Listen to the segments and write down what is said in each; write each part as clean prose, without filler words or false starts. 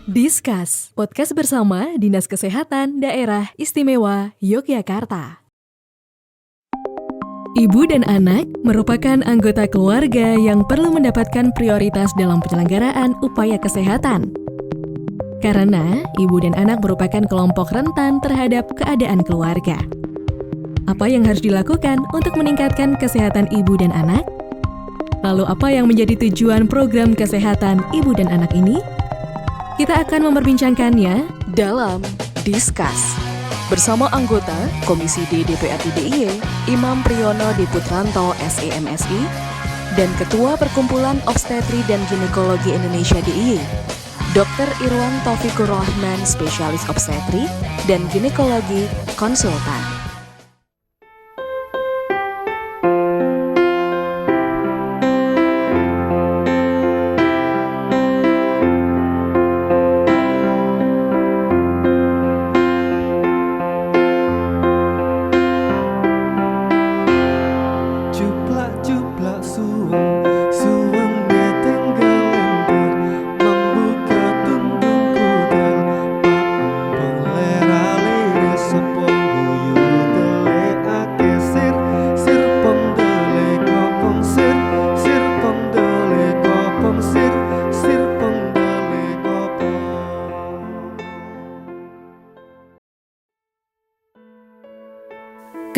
Discuss, podcast bersama Dinas Kesehatan Daerah Istimewa Yogyakarta. Ibu dan anak merupakan anggota keluarga yang perlu mendapatkan prioritas dalam penyelenggaraan upaya kesehatan. Karena ibu dan anak merupakan kelompok rentan terhadap keadaan keluarga. Apa yang harus dilakukan untuk meningkatkan kesehatan ibu dan anak? Lalu apa yang menjadi tujuan program kesehatan ibu dan anak ini? Kita akan memperbincangkannya dalam Discuss bersama anggota Komisi D DPRD DIY, Imam Priyono Diputranto SEMSI, dan Ketua Perkumpulan Obstetri dan Ginekologi Indonesia DIY, Dr. Irwan Taufikur Rahman, Spesialis Obstetri dan Ginekologi Konsultan.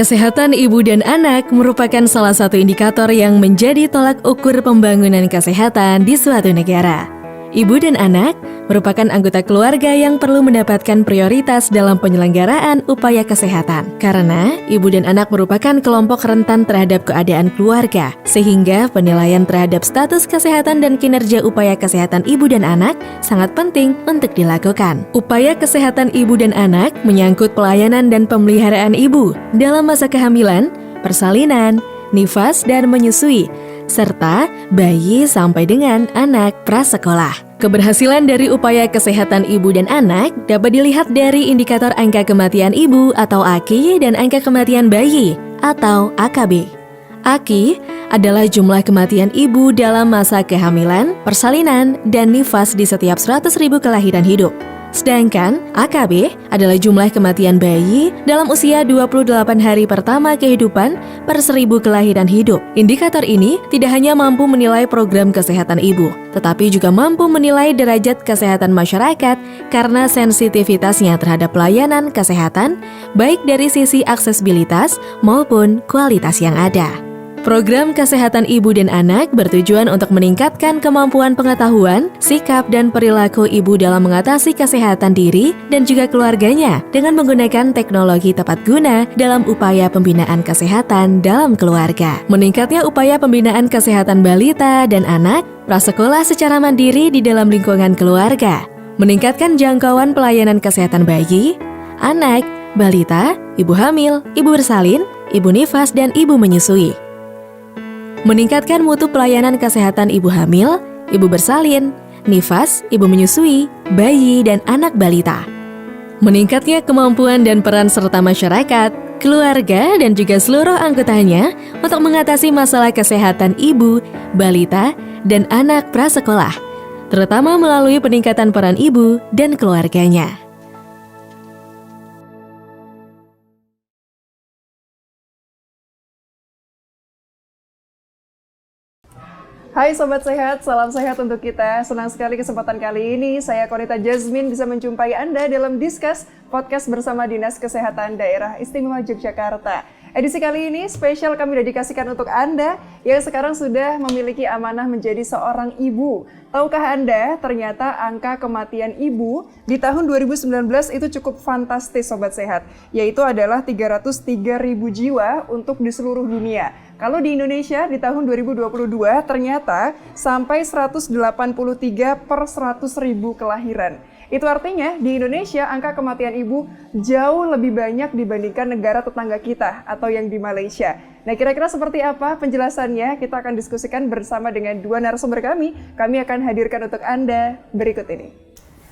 Kesehatan ibu dan anak merupakan salah satu indikator yang menjadi tolak ukur pembangunan kesehatan di suatu negara. Ibu dan anak merupakan anggota keluarga yang perlu mendapatkan prioritas dalam penyelenggaraan upaya kesehatan. Karena ibu dan anak merupakan kelompok rentan terhadap keadaan keluarga, sehingga penilaian terhadap status kesehatan dan kinerja upaya kesehatan ibu dan anak sangat penting untuk dilakukan. Upaya kesehatan ibu dan anak menyangkut pelayanan dan pemeliharaan ibu dalam masa kehamilan, persalinan, nifas, dan menyusui, serta bayi sampai dengan anak prasekolah. Keberhasilan dari upaya kesehatan ibu dan anak dapat dilihat dari indikator angka kematian ibu atau AKI dan angka kematian bayi atau AKB. AKI adalah jumlah kematian ibu dalam masa kehamilan, persalinan, dan nifas di setiap 100.000 kelahiran hidup. Sedangkan AKB adalah jumlah kematian bayi dalam usia 28 hari pertama kehidupan per 1.000 kelahiran hidup. Indikator ini tidak hanya mampu menilai program kesehatan ibu, tetapi juga mampu menilai derajat kesehatan masyarakat karena sensitivitasnya terhadap pelayanan kesehatan, baik dari sisi aksesibilitas maupun kualitas yang ada. Program kesehatan ibu dan anak bertujuan untuk meningkatkan kemampuan pengetahuan, sikap, dan perilaku ibu dalam mengatasi kesehatan diri dan juga keluarganya dengan menggunakan teknologi tepat guna dalam upaya pembinaan kesehatan dalam keluarga. Meningkatnya upaya pembinaan kesehatan balita dan anak, prasekolah secara mandiri di dalam lingkungan keluarga. Meningkatkan jangkauan pelayanan kesehatan bayi, anak, balita, ibu hamil, ibu bersalin, ibu nifas, dan ibu menyusui. Meningkatkan mutu pelayanan kesehatan ibu hamil, ibu bersalin, nifas, ibu menyusui, bayi, dan anak balita. Meningkatnya kemampuan dan peran serta masyarakat, keluarga, dan juga seluruh anggotanya untuk mengatasi masalah kesehatan ibu, balita, dan anak prasekolah, terutama melalui peningkatan peran ibu dan keluarganya. Hai Sobat Sehat, salam sehat untuk kita. Senang sekali kesempatan kali ini saya Konita Jasmine bisa menjumpai Anda dalam Discuss podcast bersama Dinas Kesehatan Daerah Istimewa Yogyakarta. Edisi kali ini spesial kami dedikasikan untuk Anda yang sekarang sudah memiliki amanah menjadi seorang ibu. Tahukah Anda, ternyata angka kematian ibu di tahun 2019 itu cukup fantastis Sobat Sehat, yaitu adalah 303.000 jiwa untuk di seluruh dunia. Kalau di Indonesia di tahun 2022 ternyata sampai 183 per 100.000 kelahiran. Itu artinya di Indonesia angka kematian ibu jauh lebih banyak dibandingkan negara tetangga kita atau yang di Malaysia. Nah, kira-kira seperti apa penjelasannya? Kita akan diskusikan bersama dengan dua narasumber kami. Kami akan hadirkan untuk Anda berikut ini.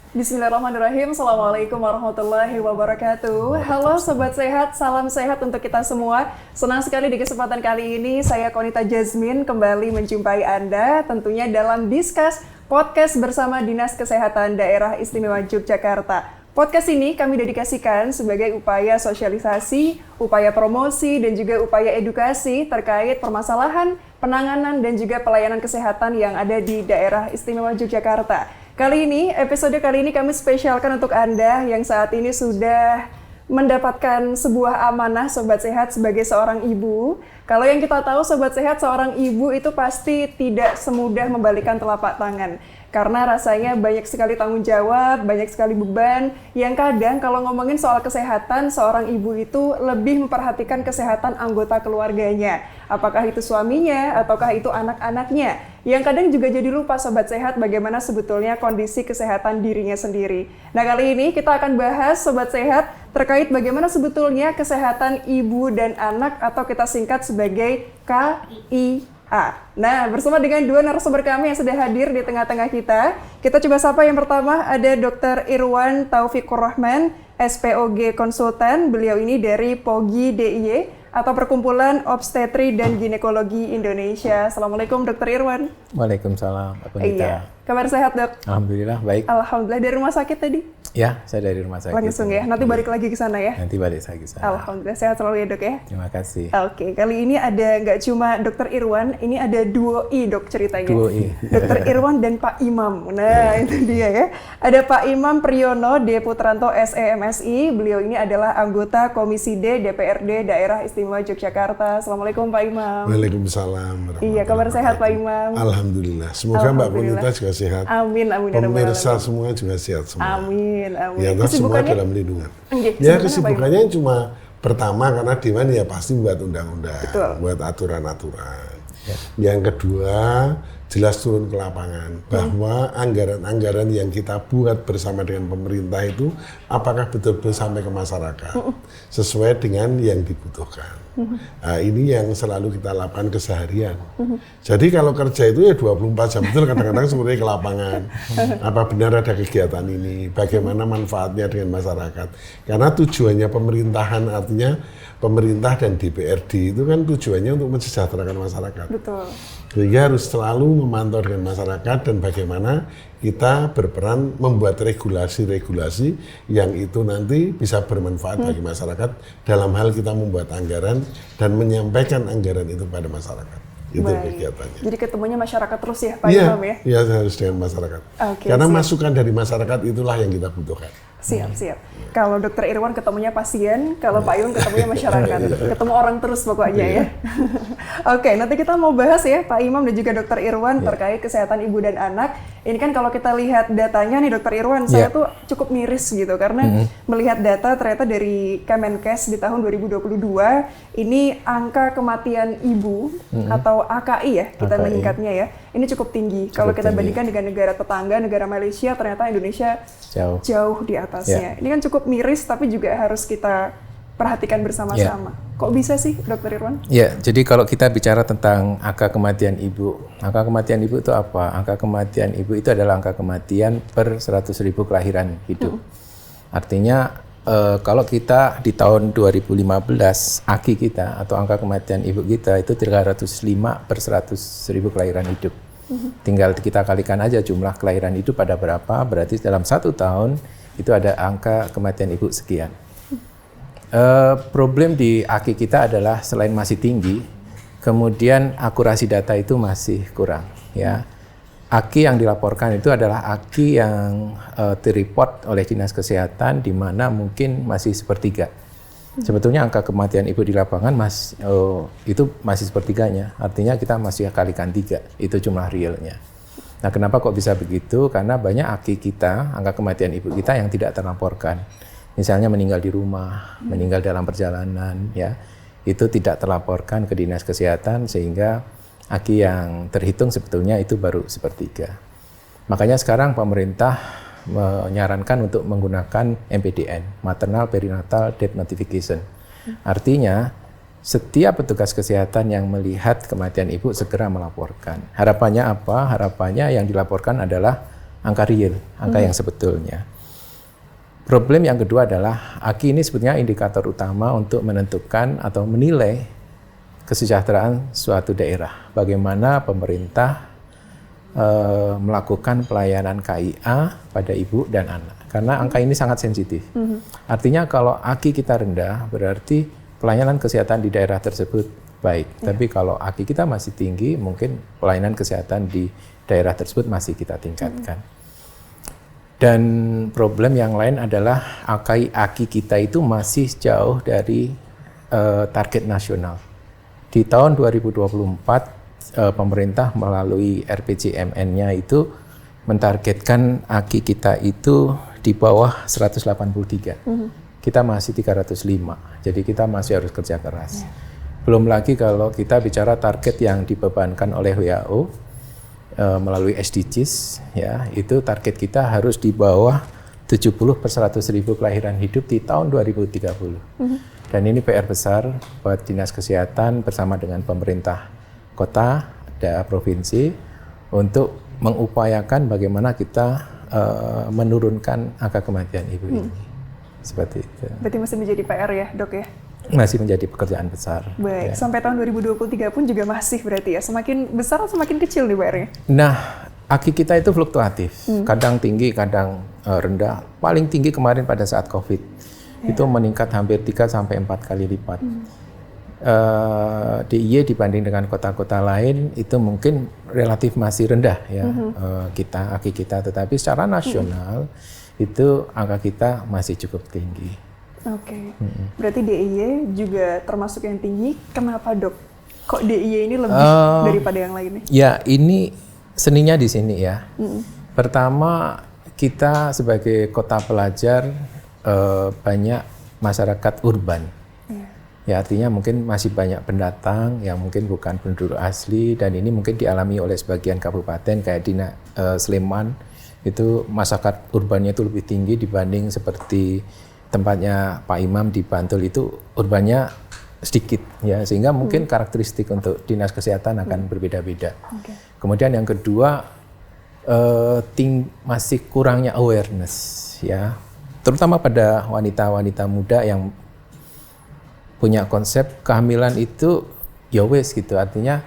Bismillahirrahmanirrahim. Assalamualaikum warahmatullahi wabarakatuh. Halo Sobat Sehat, salam sehat untuk kita semua. Senang sekali di kesempatan kali ini saya Konita Jasmine kembali menjumpai Anda tentunya dalam Discuss podcast bersama Dinas Kesehatan Daerah Istimewa Yogyakarta. Podcast ini kami dedikasikan sebagai upaya sosialisasi, upaya promosi, dan juga upaya edukasi terkait permasalahan, penanganan, dan juga pelayanan kesehatan yang ada di Daerah Istimewa Yogyakarta. Episode kali ini kami spesialkan untuk Anda yang saat ini sudah mendapatkan sebuah amanah Sobat Sehat sebagai seorang ibu. Kalau yang kita tahu Sobat Sehat, seorang ibu itu pasti tidak semudah membalikan telapak tangan. Karena rasanya banyak sekali tanggung jawab, banyak sekali beban, yang kadang kalau ngomongin soal kesehatan, seorang ibu itu lebih memperhatikan kesehatan anggota keluarganya. Apakah itu suaminya, ataukah itu anak-anaknya. Yang kadang juga jadi lupa Sobat Sehat bagaimana sebetulnya kondisi kesehatan dirinya sendiri. Nah, kali ini kita akan bahas Sobat Sehat terkait bagaimana sebetulnya kesehatan ibu dan anak atau kita singkat sebagai KIA. Nah, bersama dengan dua narasumber kami yang sudah hadir di tengah-tengah kita. Kita coba sapa yang pertama, ada Dr. Irwan Taufikur Rahman, SPOG Konsultan. Beliau ini dari POGI DIY atau Perkumpulan Obstetri dan Ginekologi Indonesia. Assalamualaikum Dr. Irwan. Waalaikumsalam. Iya. Kabar sehat, Dok? Alhamdulillah baik. Alhamdulillah. Dari rumah sakit tadi? Ya, saya dari rumah sakit. Langsung ya. Nanti balik lagi ke sana ya? Nanti balik lagi ke sana. Alhamdulillah sehat selalu ya, Dok ya. Terima kasih. Oke, kali ini ada nggak cuma Dr. Irwan, ini ada duo I, Dok, ceritanya. Duo I. Dr. Irwan dan Pak Imam. Nah, itu dia ya. Ada Pak Imam Priyono D. Putranto SEMSI. Beliau ini adalah anggota Komisi D DPRD Daerah Istimewa Yogyakarta. Assalamualaikum Pak Imam. Waalaikumsalam. Iya, kabar sehat Pak Imam. Alhamdulillah. Semoga Mbak Bonita juga sehat. Amin, amin. Pemirsa semua juga sehat semua. Amin, amin. Ya, semua dalam lindungan. Ya, kesibukannya cuma pertama karena Dewan ya pasti buat undang-undang, buat aturan-aturan. Ya. Yang kedua, jelas turun ke lapangan bahwa anggaran-anggaran yang kita buat bersama dengan pemerintah itu apakah betul-betul sampai ke masyarakat sesuai dengan yang dibutuhkan. Nah, ini yang selalu kita lakukan keseharian. Jadi kalau kerja itu ya 24 jam betul, kadang-kadang sebenarnya ke lapangan. Apa benar ada kegiatan ini, bagaimana manfaatnya dengan masyarakat. Karena tujuannya pemerintahan, artinya pemerintah dan DPRD itu kan tujuannya untuk mensejahterakan masyarakat. Betul. Sehingga harus selalu memantau dengan masyarakat dan bagaimana kita berperan membuat regulasi-regulasi yang itu nanti bisa bermanfaat bagi masyarakat dalam hal kita membuat anggaran dan menyampaikan anggaran itu pada masyarakat. Itu kegiatannya. Jadi ketemunya masyarakat terus ya Pak Imam ya? Iya, harus dengan masyarakat. Karena masukan dari masyarakat itulah yang kita butuhkan. Siap. Kalau Dr. Irwan ketemunya pasien, kalau Pak Imam ketemunya masyarakat. Ketemu orang terus pokoknya ya. Oke, nanti kita mau bahas ya Pak Imam dan juga Dr. Irwan terkait kesehatan ibu dan anak. Ini kan kalau kita lihat datanya nih Dr. Irwan, saya tuh cukup miris gitu karena melihat data ternyata dari Kemenkes di tahun 2022 ini angka kematian ibu atau AKI ya kita menyingkatnya ya. Ini cukup tinggi. Kalau kita bandingkan dengan negara tetangga, negara Malaysia, ternyata Indonesia jauh di atasnya. Ini kan cukup miris, tapi juga harus kita perhatikan bersama-sama. Kok bisa sih, Dr. Irwan? Ya, jadi kalau kita bicara tentang angka kematian ibu itu apa? Angka kematian ibu itu adalah angka kematian per 100.000 kelahiran hidup. Artinya kalau kita di tahun 2015 AKI kita atau angka kematian ibu kita itu 305 per 100.000 kelahiran hidup. Tinggal kita kalikan aja jumlah kelahiran hidup pada berapa, berarti dalam 1 tahun itu ada angka kematian ibu sekian. Problem di AKI kita adalah selain masih tinggi, kemudian akurasi data itu masih kurang. Ya. AKI yang dilaporkan itu adalah AKI yang direport oleh Dinas Kesehatan di mana mungkin masih sepertiga. Sebetulnya angka kematian ibu di lapangan itu masih sepertiganya, artinya kita masih kalikan 3, itu jumlah realnya. Nah, kenapa kok bisa begitu? Karena banyak AKI kita, angka kematian ibu kita yang tidak terlaporkan. Misalnya meninggal di rumah, meninggal dalam perjalanan, ya, itu tidak terlaporkan ke Dinas Kesehatan sehingga AKI yang terhitung sebetulnya itu baru sepertiga. Makanya sekarang pemerintah menyarankan untuk menggunakan MPDN, Maternal Perinatal Death Notification. Artinya setiap petugas kesehatan yang melihat kematian ibu segera melaporkan. Harapannya apa? Harapannya yang dilaporkan adalah angka real, angka yang sebetulnya. Problem yang kedua adalah AKI ini sebetulnya indikator utama untuk menentukan atau menilai kesejahteraan suatu daerah. Bagaimana pemerintah melakukan pelayanan KIA pada ibu dan anak. Karena angka ini sangat sensitif. Artinya kalau AKI kita rendah, berarti pelayanan kesehatan di daerah tersebut baik. Tapi kalau AKI kita masih tinggi, mungkin pelayanan kesehatan di daerah tersebut masih kita tingkatkan. Dan problem yang lain adalah AKI kita itu masih jauh dari target nasional. Di tahun 2024, pemerintah melalui RPJMN-nya itu mentargetkan AKI kita itu di bawah 183. Kita masih 305. Jadi kita masih harus kerja keras. Belum lagi kalau kita bicara target yang dibebankan oleh WHO melalui SDGs, ya, itu target kita harus di bawah 70 per 100.000 kelahiran hidup di tahun 2030. Dan ini PR besar buat Dinas Kesehatan bersama dengan pemerintah kota dan provinsi untuk mengupayakan bagaimana kita menurunkan angka kematian ibu ini. Seperti itu. Berarti masih menjadi PR ya, Dok ya? Masih menjadi pekerjaan besar. Baik, Ya. sampai tahun 2023 pun juga masih berarti ya? Semakin besar atau semakin kecil nih PR-nya? Nah, AKI kita itu fluktuatif. Kadang tinggi, kadang rendah. Paling tinggi kemarin pada saat COVID. Itu meningkat hampir 3-4 kali lipat. DIY dibanding dengan kota-kota lain itu mungkin relatif masih rendah ya kita AKI kita, tetapi secara nasional itu angka kita masih cukup tinggi. Oke, berarti DIY juga termasuk yang tinggi. Kenapa, Dok? Kok DIY ini lebih daripada yang lainnya? Ya, ini seninya di sini ya. Pertama, kita sebagai kota pelajar banyak masyarakat urban. Ya, artinya mungkin masih banyak pendatang yang mungkin bukan penduduk asli, dan ini mungkin dialami oleh sebagian kabupaten kayak di Sleman, itu masyarakat urbannya itu lebih tinggi dibanding seperti tempatnya Pak Imam di Bantul, itu urbannya sedikit ya, sehingga mungkin karakteristik untuk Dinas Kesehatan akan berbeda-beda. Kemudian yang kedua, masih kurangnya awareness ya, terutama pada wanita-wanita muda yang punya konsep kehamilan itu ya wes gitu, artinya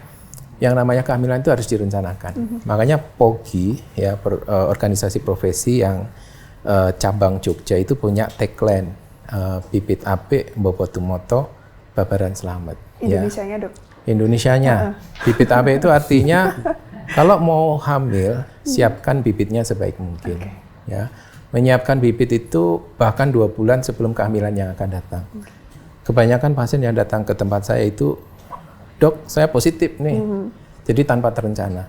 yang namanya kehamilan itu harus direncanakan. Makanya POGI ya, organisasi profesi yang cabang Jogja itu punya tagline bibit apik mbopo tumoto babaran selamat. Indonesianya, ya. Dok? Indonesianya. Bibit apik itu artinya kalau mau hamil siapkan bibitnya sebaik mungkin. Ya. Menyiapkan bibit itu bahkan 2 bulan sebelum kehamilan yang akan datang. Kebanyakan pasien yang datang ke tempat saya itu, Dok, saya positif nih, jadi tanpa terencana.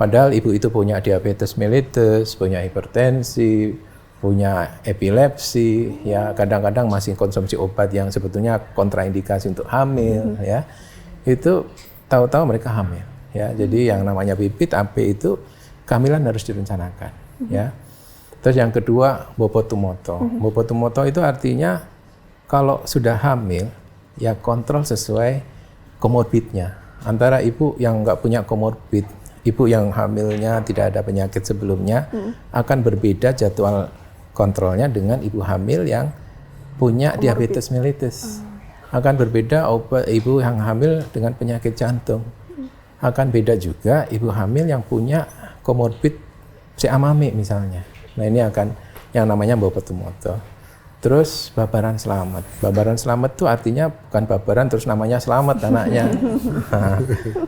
Padahal ibu itu punya diabetes mellitus, punya hipertensi, punya epilepsi, ya kadang-kadang masih konsumsi obat yang sebetulnya kontraindikasi untuk hamil, ya. Itu tahu-tahu mereka hamil, ya. Jadi yang namanya bibit AP itu kehamilan harus direncanakan, ya. Terus yang kedua, bopotumoto. Bopotumoto itu artinya kalau sudah hamil, ya kontrol sesuai komorbidnya. Antara ibu yang nggak punya komorbid, ibu yang hamilnya tidak ada penyakit sebelumnya, akan berbeda jadwal kontrolnya dengan ibu hamil yang punya diabetes mellitus. Akan berbeda ibu yang hamil dengan penyakit jantung. Akan beda juga ibu hamil yang punya komorbid CA-MAMI misalnya. Nah ini akan yang namanya bopotumoto. Terus babaran selamat. Babaran selamat itu artinya bukan babaran terus namanya selamat anaknya.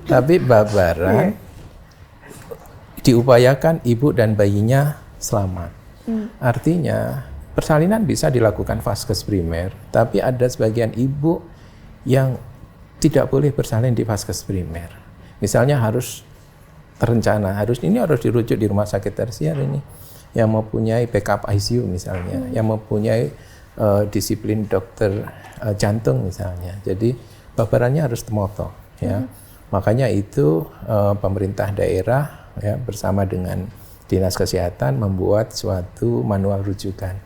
Tapi babaran diupayakan ibu dan bayinya selamat. Artinya persalinan bisa dilakukan vaskes primer, tapi ada sebagian ibu yang tidak boleh bersalin di vaskes primer. Misalnya harus terencana, harus dirujuk di rumah sakit tersier ini, yang mempunyai backup ICU misalnya, yang mempunyai disiplin dokter jantung misalnya. Jadi babarannya harus temoto ya. Makanya itu pemerintah daerah ya bersama dengan Dinas Kesehatan membuat suatu manual rujukan.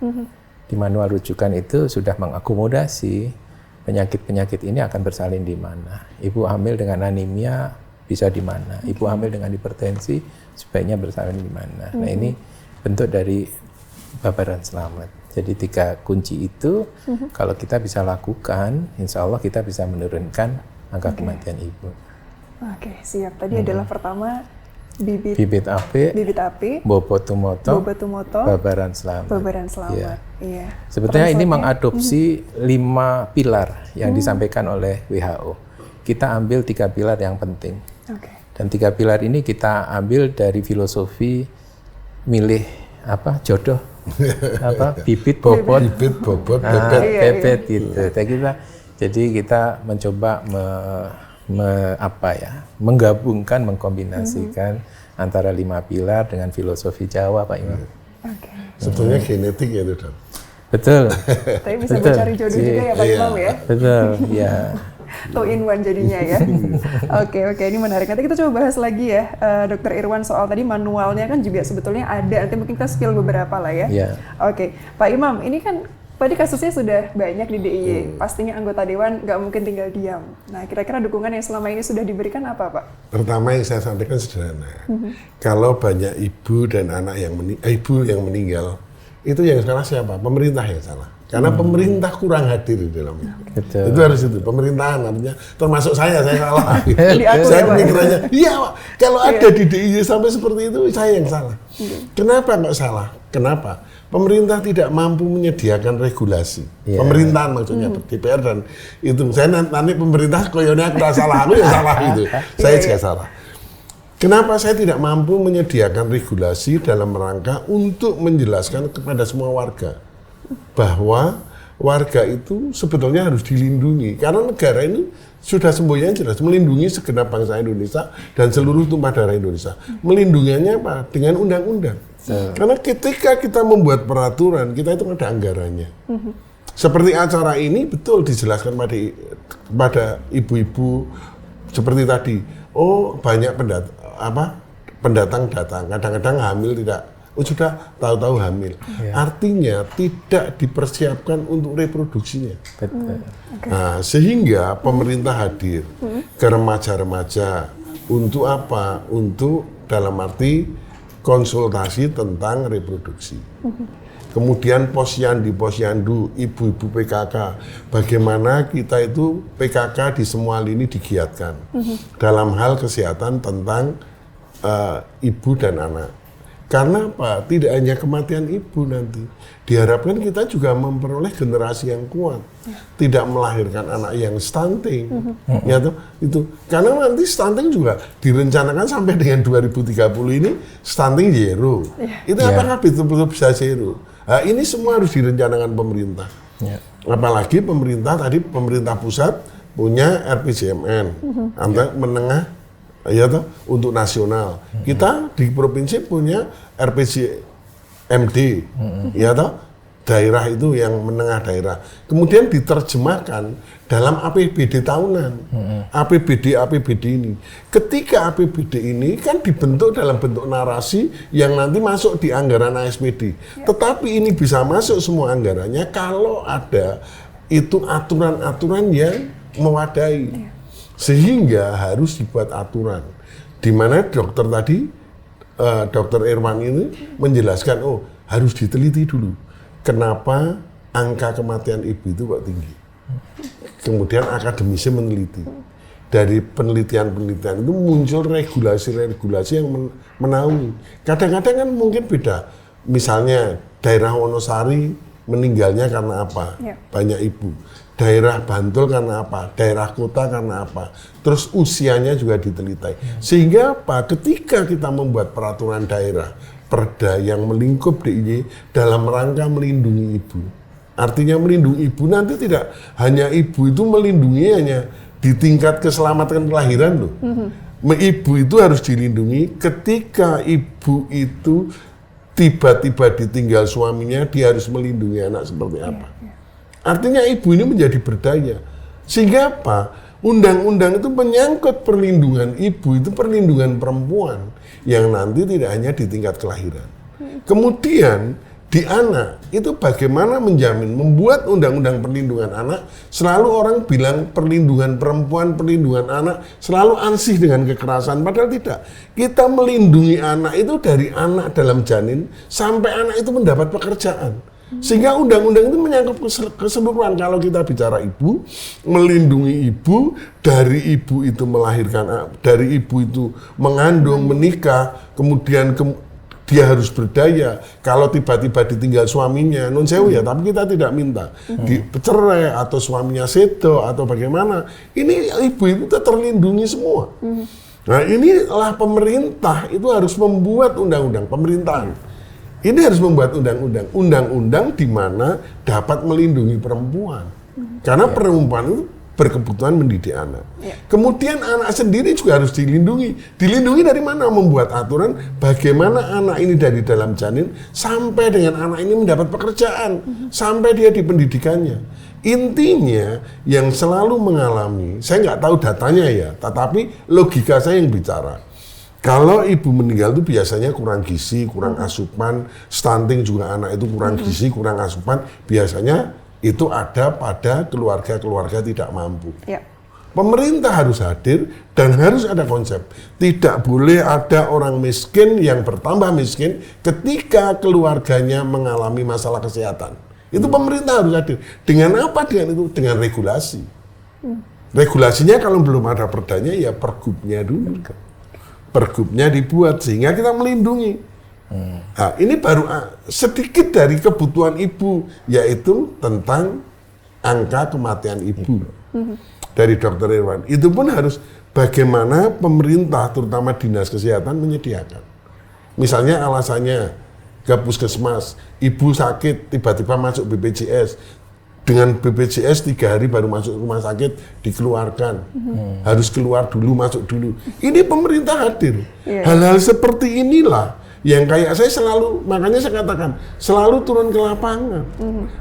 Di manual rujukan itu sudah mengakomodasi penyakit-penyakit ini akan bersalin di mana. Ibu hamil dengan anemia bisa di mana. Ibu hamil dengan hipertensi sebaiknya bersalin di mana. Nah ini bentuk dari babaran selamat. Jadi 3 kunci itu kalau kita bisa lakukan, insya Allah kita bisa menurunkan angka kematian ibu. Oke, siap. Tadi adalah pertama Bibit Api, Bobot Tumoto, Babaran Selamat. Iya. Sebetulnya ini mengadopsi 5 pilar yang disampaikan oleh WHO. Kita ambil 3 pilar yang penting. Dan 3 pilar ini kita ambil dari filosofi milih jodoh, bibit, bobot, bebet gitu. Jadi kita mencoba menggabungkan, mengkombinasikan antara 5 pilar dengan filosofi Jawa, Pak Imam. Sebetulnya genetik ya itu, Dok. Betul. Tapi bisa mencari jodoh juga ya, Pak Imam ya. Betul, ya. 2 in 1 jadinya ya. Oke, ini menarik. Nanti kita coba bahas lagi ya, Dr. Irwan, soal tadi manualnya kan juga sebetulnya ada. Nanti mungkin kita spill beberapa lah ya. Oke, Pak Imam, ini kan tadi kasusnya sudah banyak di DIY. Pastinya anggota Dewan nggak mungkin tinggal diam. Nah, kira-kira dukungan yang selama ini sudah diberikan apa, Pak? Pertama yang saya sampaikan sederhana. Kalau banyak ibu dan anak yang meninggal, itu yang salah siapa? Pemerintah yang salah. Karena pemerintah kurang hadir di dalamnya. Itu harus itu. Pemerintahan artinya, termasuk saya salah. Saya pemikirannya, iya Pak, kalau ada di DIY sampai seperti itu, saya yang salah. Kenapa nggak salah? Kenapa? Pemerintah tidak mampu menyediakan regulasi. Pemerintahan maksudnya, DPR dan itu. Saya nanti pemerintah koyonnya aku salah, aku ya salah gitu. Saya juga salah. Kenapa saya tidak mampu menyediakan regulasi dalam rangka untuk menjelaskan kepada semua warga bahwa warga itu sebetulnya harus dilindungi, karena negara ini sudah semboyannya jelas melindungi segenap bangsa Indonesia dan seluruh tumpah darah Indonesia. Melindunginya apa? Dengan undang-undang. Karena ketika kita membuat peraturan, kita itu ada anggarannya. Seperti acara ini betul dijelaskan pada ibu-ibu seperti tadi. Oh, banyak pendatang datang, kadang-kadang hamil tidak. Sudah tahu-tahu hamil. Artinya tidak dipersiapkan untuk reproduksinya. Nah, sehingga pemerintah hadir ke remaja-remaja untuk apa? Untuk dalam arti konsultasi tentang reproduksi. Kemudian posyandu, ibu-ibu PKK. Bagaimana kita itu PKK di semua lini digiatkan dalam hal kesehatan tentang ibu dan anak. Karena apa? Tidak hanya kematian ibu nanti. Diharapkan kita juga memperoleh generasi yang kuat. Tidak melahirkan anak yang stunting. Ya toh? Itu. Karena nanti stunting juga direncanakan sampai dengan 2030 ini stunting zero. Itu apakah betul-betul bisa zero? Nah, ini semua harus direncanakan pemerintah. Apalagi pemerintah pusat punya RPJMN. Menengah untuk nasional. Kita di provinsi punya RPJMD, daerah itu yang menengah daerah. Kemudian diterjemahkan dalam APBD tahunan. APBD ini. Ketika APBD ini kan dibentuk dalam bentuk narasi yang nanti masuk di anggaran ASPD. Tetapi ini bisa masuk semua anggarannya kalau ada itu aturan-aturan yang mewadai. Sehingga harus dibuat aturan, di mana dokter tadi, Dr. Irwan ini menjelaskan, harus diteliti dulu, kenapa angka kematian ibu itu kok tinggi. Kemudian akademisi meneliti, dari penelitian-penelitian itu muncul regulasi-regulasi yang menaungi. Kadang-kadang kan mungkin beda, misalnya daerah Wonosari meninggalnya karena apa? Banyak ibu. Daerah Bantul karena apa? Daerah kota karena apa? Terus usianya juga diteliti. Sehingga apa? Ketika kita membuat peraturan daerah, perda yang melingkup DIY dalam rangka melindungi ibu. Artinya melindungi ibu nanti tidak hanya ibu itu melindungi hanya di tingkat keselamatan kelahiran loh. Ibu itu harus dilindungi ketika ibu itu tiba-tiba ditinggal suaminya, dia harus melindungi anak seperti apa. Artinya ibu ini menjadi berdaya. Sehingga apa? Undang-undang itu menyangkut perlindungan ibu, itu perlindungan perempuan yang nanti tidak hanya di tingkat kelahiran. Kemudian di anak, itu bagaimana menjamin, membuat undang-undang perlindungan anak, selalu orang bilang perlindungan perempuan, perlindungan anak, selalu ansih dengan kekerasan, padahal tidak. Kita melindungi anak itu dari anak dalam janin, sampai anak itu mendapat pekerjaan. Sehingga undang-undang itu menyangkut keseluruhan. Kalau kita bicara ibu, melindungi ibu, dari ibu itu melahirkan, dari ibu itu mengandung, menikah, kemudian dia harus berdaya. Kalau tiba-tiba ditinggal suaminya, non sewu ya, tapi kita tidak minta dicerai atau suaminya sedo atau bagaimana. Ini ibu itu terlindungi semua. Nah, inilah pemerintah itu harus membuat undang-undang pemerintahan. Ini harus membuat undang-undang di mana dapat melindungi perempuan. Karena perempuan itu berkebutuhan mendidik anak. Kemudian anak sendiri juga harus dilindungi. Dilindungi dari mana? Membuat aturan bagaimana anak ini dari dalam janin sampai dengan anak ini mendapat pekerjaan, sampai dia di pendidikannya. Intinya yang selalu mengalami, saya nggak tahu datanya ya, tetapi logika saya yang bicara. Kalau ibu meninggal itu biasanya kurang gizi, kurang asupan, stunting juga anak itu kurang gizi, kurang asupan, biasanya itu ada pada keluarga-keluarga tidak mampu. Pemerintah harus hadir dan harus ada konsep. Tidak boleh ada orang miskin yang bertambah miskin ketika keluarganya mengalami masalah kesehatan. Itu pemerintah harus hadir. Dengan apa? Dengan itu, dengan regulasi. Regulasinya kalau belum ada perdanya ya pergubnya dulu. Pergubnya dibuat sehingga kita melindungi. Nah, ini baru sedikit dari kebutuhan ibu, yaitu tentang angka kematian ibu dari Dr. Irwan. Itu pun harus bagaimana pemerintah, terutama dinas kesehatan menyediakan. Misalnya alasannya ke puskesmas, ibu sakit tiba-tiba masuk BPJS, dengan BPJS 3 hari baru masuk rumah sakit dikeluarkan, harus keluar dulu, masuk dulu. Ini pemerintah hadir. Hal-hal seperti inilah yang kayak saya selalu, makanya saya katakan selalu turun ke lapangan,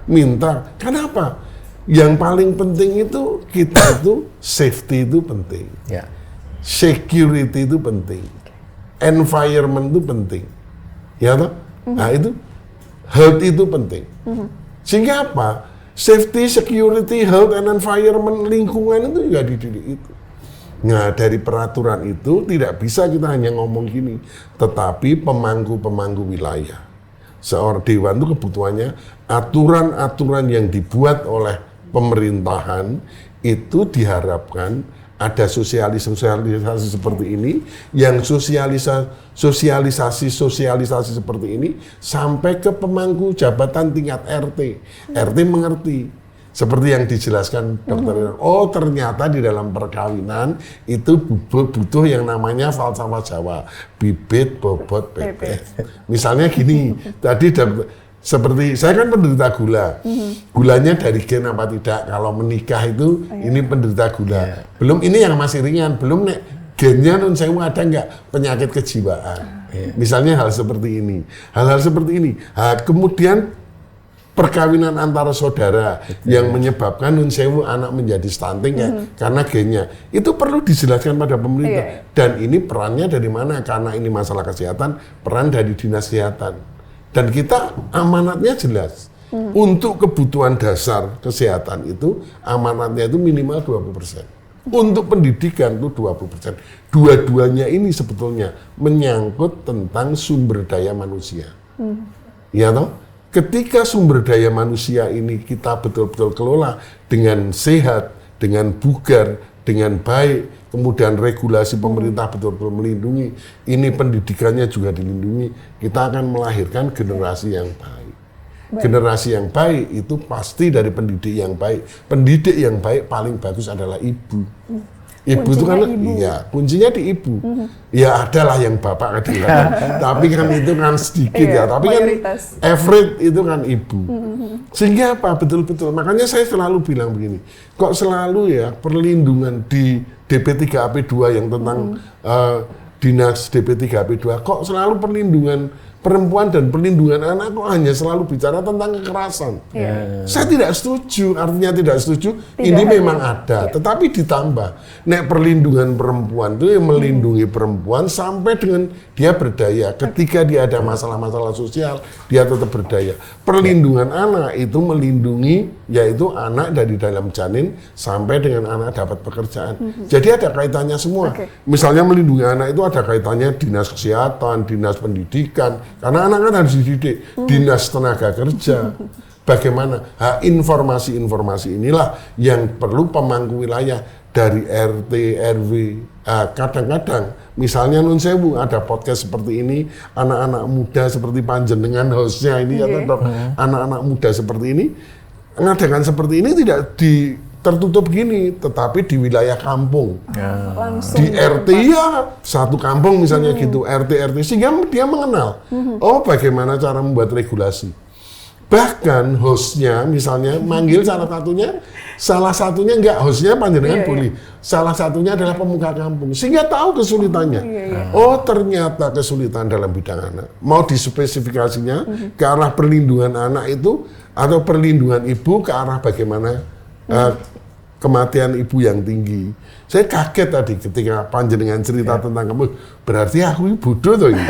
minta. Kenapa? Yang paling penting itu kita itu safety itu penting, security itu penting, environment itu penting, ya toh? Nah itu health itu penting. Sehingga apa? Safety, security, health, and environment, lingkungan itu juga dididik itu. Nah dari peraturan itu tidak bisa kita hanya ngomong gini, tetapi pemangku-pemangku wilayah. Seorang dewan itu kebutuhannya aturan-aturan yang dibuat oleh pemerintahan itu diharapkan ada sosialisasi seperti ini, yang sosialisasi seperti ini sampai ke pemangku jabatan tingkat RT. RT mengerti, seperti yang dijelaskan Dr. Irwan. Oh ternyata di dalam perkawinan itu butuh yang namanya falsafah Jawa, bibit, bobot, pepet. Misalnya gini, tadi seperti saya kan penderita gula, gulanya dari gen apa tidak? Kalau menikah itu ini penderita gula. Belum ini yang masih ringan, belum nek gennya non sewu ada nggak penyakit kejiwaan. Misalnya hal seperti ini, hal-hal seperti ini. Kemudian perkawinan antara saudara yang menyebabkan non sewu anak menjadi stunting ya karena gennya itu perlu dijelaskan pada pemerintah. Dan ini perannya dari mana? Karena ini masalah kesehatan, peran dari dinas kesehatan. Dan kita amanatnya jelas. Untuk kebutuhan dasar kesehatan itu amanatnya itu minimal 20%. Untuk pendidikan itu 20%. Dua-duanya ini sebetulnya menyangkut tentang sumber daya manusia. Ya toh? Ketika sumber daya manusia ini kita betul-betul kelola dengan sehat, dengan bugar, dengan baik, kemudian regulasi pemerintah betul-betul melindungi, ini pendidikannya juga dilindungi, kita akan melahirkan generasi yang baik. Generasi yang baik itu pasti dari pendidik yang baik. Pendidik yang baik paling bagus adalah ibu. Ibu itu kan, iya, kuncinya di ibu. Ya adalah yang bapak kadang, tapi kan itu kan sedikit ya. Tapi kan average itu kan ibu. Sehingga apa? Betul-betul. Makanya saya selalu bilang begini. Kok selalu ya perlindungan di DP3AP2 yang tentang dinas DP3AP2, kok selalu perlindungan perempuan dan perlindungan anak kok hanya selalu bicara tentang kekerasan. Saya tidak setuju, artinya tidak setuju, ini memang ada, tetapi ditambah. Nek perlindungan perempuan itu yang melindungi perempuan sampai dengan dia berdaya. Ketika dia ada masalah-masalah sosial, dia tetap berdaya. Perlindungan anak itu melindungi, yaitu anak dari dalam janin sampai dengan anak dapat pekerjaan. Jadi ada kaitannya semua. Misalnya melindungi anak itu ada kaitannya dinas kesehatan, dinas pendidikan, Karena anak kan harus dididik. Dinas Tenaga Kerja. Bagaimana? Informasi-informasi inilah yang perlu pemangku wilayah dari RT, RW. Kadang-kadang, misalnya Nun Sewu ada podcast seperti ini, anak-anak muda seperti panjenengan hostnya ini, atau anak-anak muda seperti ini, ngadakan seperti ini tidak tertutup gini, tetapi di wilayah kampung, Langsung di RT ya satu kampung misalnya gitu, RT sehingga dia mengenal, oh bagaimana cara membuat regulasi. Bahkan hostnya misalnya manggil salah satunya enggak hostnya panjenengan boleh, salah satunya adalah pemuka kampung, sehingga tahu kesulitannya. Oh ternyata kesulitan dalam bidang anak, mau dispesifikasinya ke arah perlindungan anak itu atau perlindungan ibu ke arah bagaimana kematian ibu yang tinggi. Saya kaget tadi ketika panjenengan cerita tentang kamu, berarti aku bodoh tuh ini.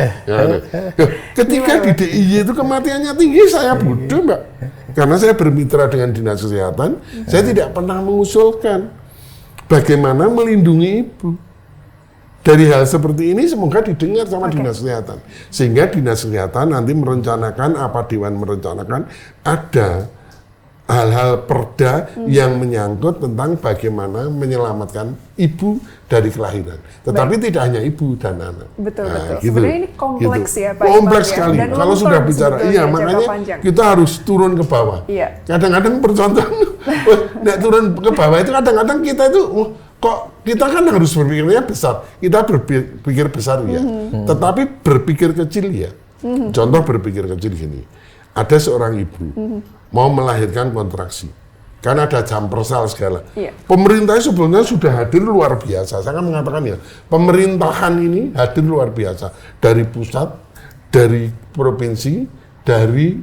Ketika di DIY itu kematiannya tinggi, saya bodoh Mbak. Karena saya bermitra dengan Dinas Kesehatan, saya tidak pernah mengusulkan bagaimana melindungi ibu. Dari hal seperti ini semoga didengar sama Dinas Kesehatan. Sehingga Dinas Kesehatan nanti merencanakan, apa Dewan merencanakan, ada hal-hal perda yang menyangkut tentang bagaimana menyelamatkan ibu dari kelahiran. Tetapi tidak hanya ibu dan anak. Betul. Gitu, Sebenarnya ini kompleks ya Pak. Kompleks Imam, sekali. Dan Kalau sudah bicara, iya makanya kita harus turun ke bawah. Iya. Kadang-kadang percontohan, nggak turun ke bawah itu kadang-kadang kita itu, kok kita kan harus berpikirnya besar. Kita berpikir besar ya. Tetapi berpikir kecil ya. Contoh berpikir kecil gini. Ada seorang ibu mau melahirkan kontraksi, karena ada jam persal segala. Pemerintah sebetulnya sudah hadir luar biasa. Saya kan mengatakan ya, pemerintahan ini hadir luar biasa dari pusat, dari provinsi, dari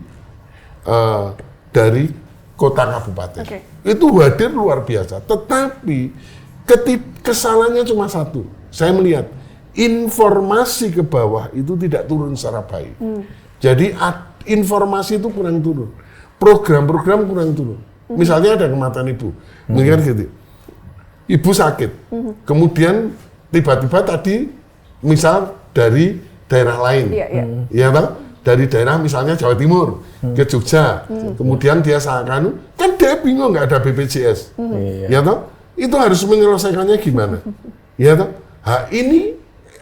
kota kabupaten. Itu hadir luar biasa. Tetapi kesalahannya cuma satu. Saya melihat informasi ke bawah itu tidak turun secara baik. Jadi informasi itu kurang turun. Program-program kurang turun. Misalnya ada kematian ibu, mungkin gitu. Ibu sakit, kemudian tiba-tiba tadi, misal dari daerah lain, ya kan? Dari daerah misalnya Jawa Timur ke Jogja, kemudian dia kan dia bingung nggak ada BPJS, ya toh? Itu harus menyelesaikannya gimana, ya toh? Ini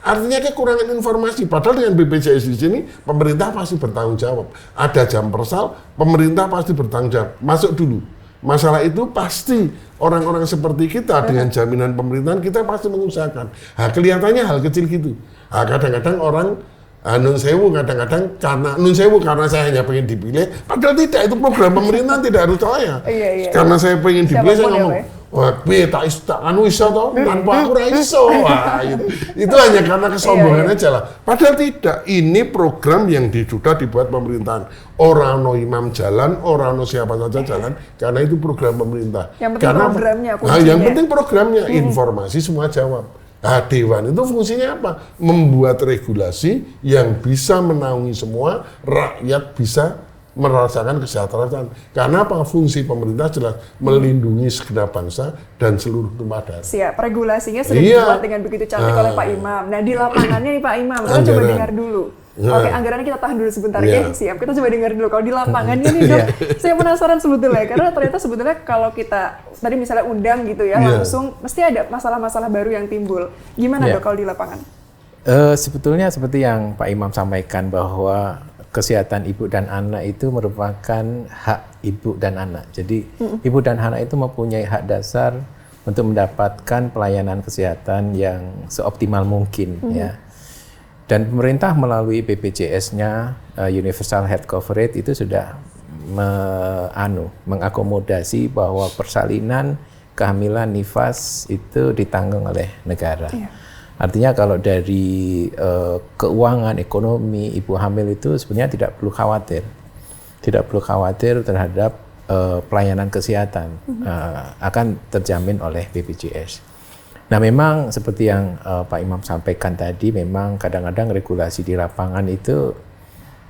artinya kekurangan informasi. Padahal dengan BPJS di sini, pemerintah pasti bertanggung jawab. Ada jam persal, pemerintah pasti bertanggung jawab. Masuk dulu. Masalah itu pasti orang-orang seperti kita dengan jaminan pemerintahan, kita pasti mengusahakan. Kelihatannya hal kecil gitu. Kadang-kadang orang Nun Sewu kadang-kadang karena saya hanya pengen dipilih, padahal tidak, itu program pemerintahan tidak harus saya. Karena saya pengen dipilih, saya ngomong, wah, tak anu iso toh, tanpa aku ra iso. Wah, itu hanya karena kesombongan aja lah. Padahal tidak, ini program yang sudah dibuat pemerintahan. Orang no imam jalan, orang no siapa saja jalan, karena itu program pemerintah. Yang penting programnya, yang penting programnya, informasi semua jawab. Dewan itu fungsinya apa? Membuat regulasi yang bisa menaungi semua, rakyat bisa merasakan kesejahteraan. Karena apa? Fungsi pemerintah jelas melindungi segenap bangsa dan seluruh tumpah darah. Siap, regulasinya sudah dibuat dengan begitu cantik oleh Pak Imam. Nah, di lapangannya nih Pak Imam, kita coba dengar dulu. Oke, anggarannya kita tahan dulu sebentar. Siap, kita coba dengar dulu. Kalau di lapangannya nih Dok, saya penasaran sebetulnya. Karena ternyata sebetulnya kalau kita tadi misalnya undang gitu ya, langsung mesti ada masalah-masalah baru yang timbul. Gimana Dok kalau di lapangan? Sebetulnya seperti yang Pak Imam sampaikan bahwa kesehatan ibu dan anak itu merupakan hak ibu dan anak. Jadi ibu dan anak itu mempunyai hak dasar untuk mendapatkan pelayanan kesehatan yang seoptimal mungkin ya. Dan pemerintah melalui BPJS-nya Universal Health Coverage itu sudah mengakomodasi bahwa persalinan, kehamilan, nifas itu ditanggung oleh negara. Artinya kalau dari keuangan, ekonomi, ibu hamil itu sebenarnya tidak perlu khawatir terhadap pelayanan kesehatan, akan terjamin oleh BPJS. Nah memang seperti yang Pak Imam sampaikan tadi, memang kadang-kadang regulasi di lapangan itu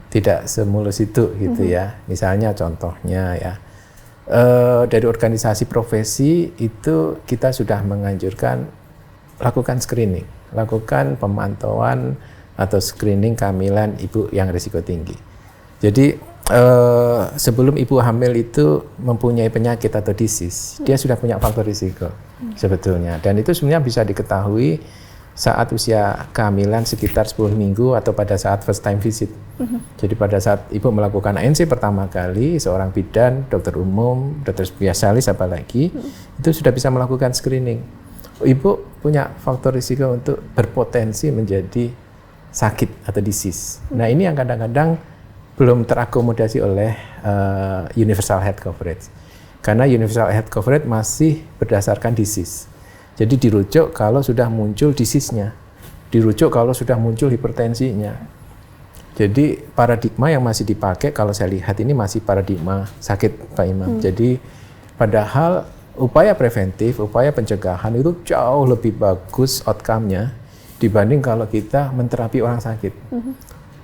tidak semulus itu gitu ya. Misalnya contohnya ya, dari organisasi profesi itu kita sudah menganjurkan lakukan screening, lakukan pemantauan atau screening kehamilan ibu yang risiko tinggi. Jadi sebelum ibu hamil itu mempunyai penyakit atau disease, dia sudah punya faktor risiko sebetulnya. Dan itu sebenarnya bisa diketahui saat usia kehamilan sekitar 10 minggu atau pada saat first time visit. Jadi pada saat ibu melakukan ANC pertama kali, seorang bidan, dokter umum, dokter spesialis apalagi, itu sudah bisa melakukan screening. Ibu punya faktor risiko untuk berpotensi menjadi sakit atau disease. Nah ini yang kadang-kadang belum terakomodasi oleh universal health coverage. Karena universal health coverage masih berdasarkan disease. Jadi dirujuk kalau sudah muncul disease-nya, dirujuk kalau sudah muncul hipertensinya. Jadi paradigma yang masih dipakai kalau saya lihat ini masih paradigma sakit Pak Imam. Jadi padahal upaya preventif, upaya pencegahan itu jauh lebih bagus outcome-nya dibanding kalau kita menterapi orang sakit.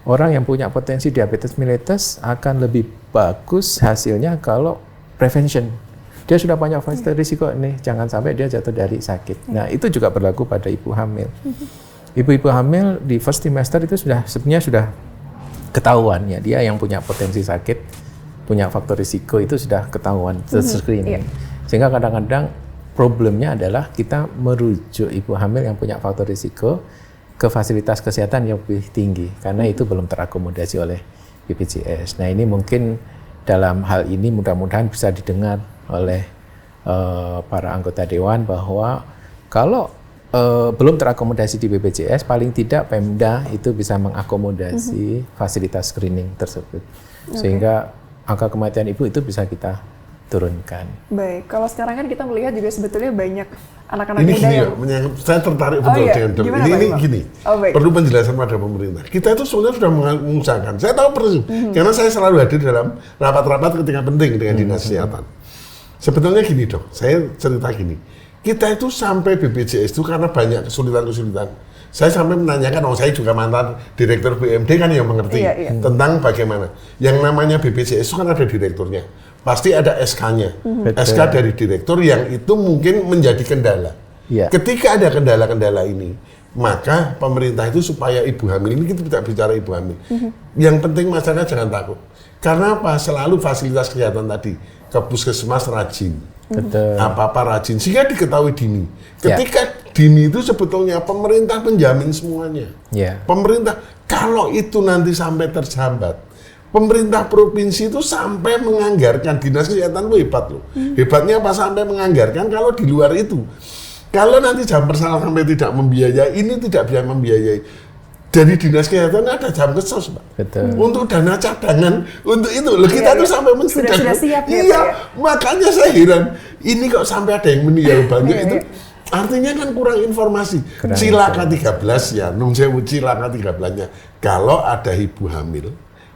Orang yang punya potensi diabetes mellitus akan lebih bagus hasilnya kalau prevention. Dia sudah banyak faktor risiko nih, jangan sampai dia jatuh dari sakit. Nah itu juga berlaku pada ibu hamil. Ibu-ibu hamil di first trimester itu sebenarnya sudah ketahuan ya, dia yang punya potensi sakit, punya faktor risiko itu sudah ketahuan, screening. Sehingga kadang-kadang problemnya adalah kita merujuk ibu hamil yang punya faktor risiko ke fasilitas kesehatan yang lebih tinggi, karena itu belum terakomodasi oleh BPJS. Nah ini mungkin dalam hal ini mudah-mudahan bisa didengar oleh para anggota dewan bahwa kalau belum terakomodasi di BPJS, paling tidak Pemda itu bisa mengakomodasi fasilitas screening tersebut, sehingga angka kematian ibu itu bisa kita turunkan. Baik, kalau sekarang kan kita melihat juga sebetulnya banyak anak-anak muda yang... saya tertarik betul dengan dok. Ini gini, perlu penjelasan pada pemerintah. Kita itu sebenarnya sudah mengusahakan, saya tahu persis, karena saya selalu hadir dalam rapat-rapat ketika penting dengan dinas kesehatan. Sebetulnya gini dok, saya cerita gini, kita itu sampai BPJS itu karena banyak kesulitan-kesulitan. Saya sampai menanyakan, saya juga mantan direktur BUMD kan yang mengerti tentang bagaimana. Yang namanya BPJS itu kan ada direkturnya, pasti ada SK-nya, SK dari direktur yang itu mungkin menjadi kendala. Ketika ada kendala-kendala ini, maka pemerintah itu supaya ibu hamil ini, kita tidak bicara ibu hamil. Yang penting masyarakat jangan takut. Karena apa? Selalu fasilitas kesehatan tadi, ke puskesmas rajin, apa-apa rajin, sehingga diketahui dini. Ketika dini itu sebetulnya pemerintah menjamin semuanya. Pemerintah, kalau itu nanti sampai terhambat, pemerintah provinsi itu sampai menganggarkan, dinas kesehatan itu hebat loh. Hebatnya apa sampai menganggarkan kalau di luar itu. Kalau nanti jam persalah sampai tidak membiayai, ini tidak bisa membiayai. Dari dinas kesehatan ada jam kesos, Pak. Untuk dana cadangan, untuk itu. Loh, kita tuh sampai sudah siap makanya saya heran. Ini kok sampai ada yang meninggal banyak itu. Artinya kan kurang informasi. Cilaka 13 ya, Nun Sewu cilaka 13-nya. Kalau ada ibu hamil,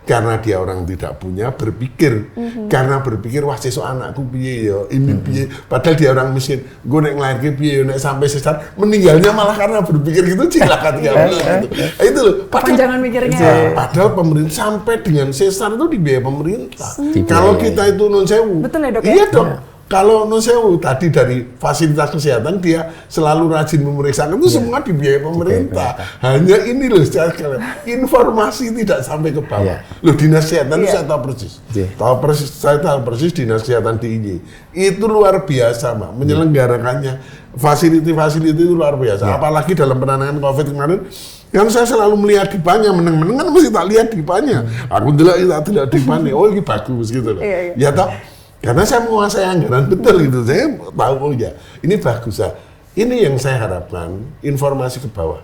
karena dia orang tidak punya, berpikir. Karena berpikir, wah sesuk anakku piye ya, ini piye. Padahal dia orang miskin. Gue nek ngelahirke piye, nek sampai sesar, meninggalnya malah karena berpikir gitu, cilaka 13 gitu. Itu loh. Padahal jangan mikirnya. Padahal pemerintah sampai dengan sesar itu dibiayai pemerintah. Kalau kita itu Nun Sewu. Betul ya dok? Iya dok. Kalau Nun Sewu tadi dari fasilitas kesehatan dia selalu rajin memeriksakan itu semua dibiayai pemerintah. Hanya ini loh informasi tidak sampai ke bawah. Loh dinas kesehatan itu saya tahu persis. Saya tahu persis dinas kesehatan DIY. Itu luar biasa, Mbak. Menyelenggarakannya fasiliti itu luar biasa. Apalagi dalam penanganan COVID kemarin. Kan saya selalu melihat dipanya, meneng-meneng kan mesti tak lihat dipanya. Aku tidak dipanya. Oh ini bagus gitu loh. Ya toh. Karena saya menguasai anggaran betul gitu, saya tahu ya ini bagus ya. Ini yang saya harapkan informasi ke bawah.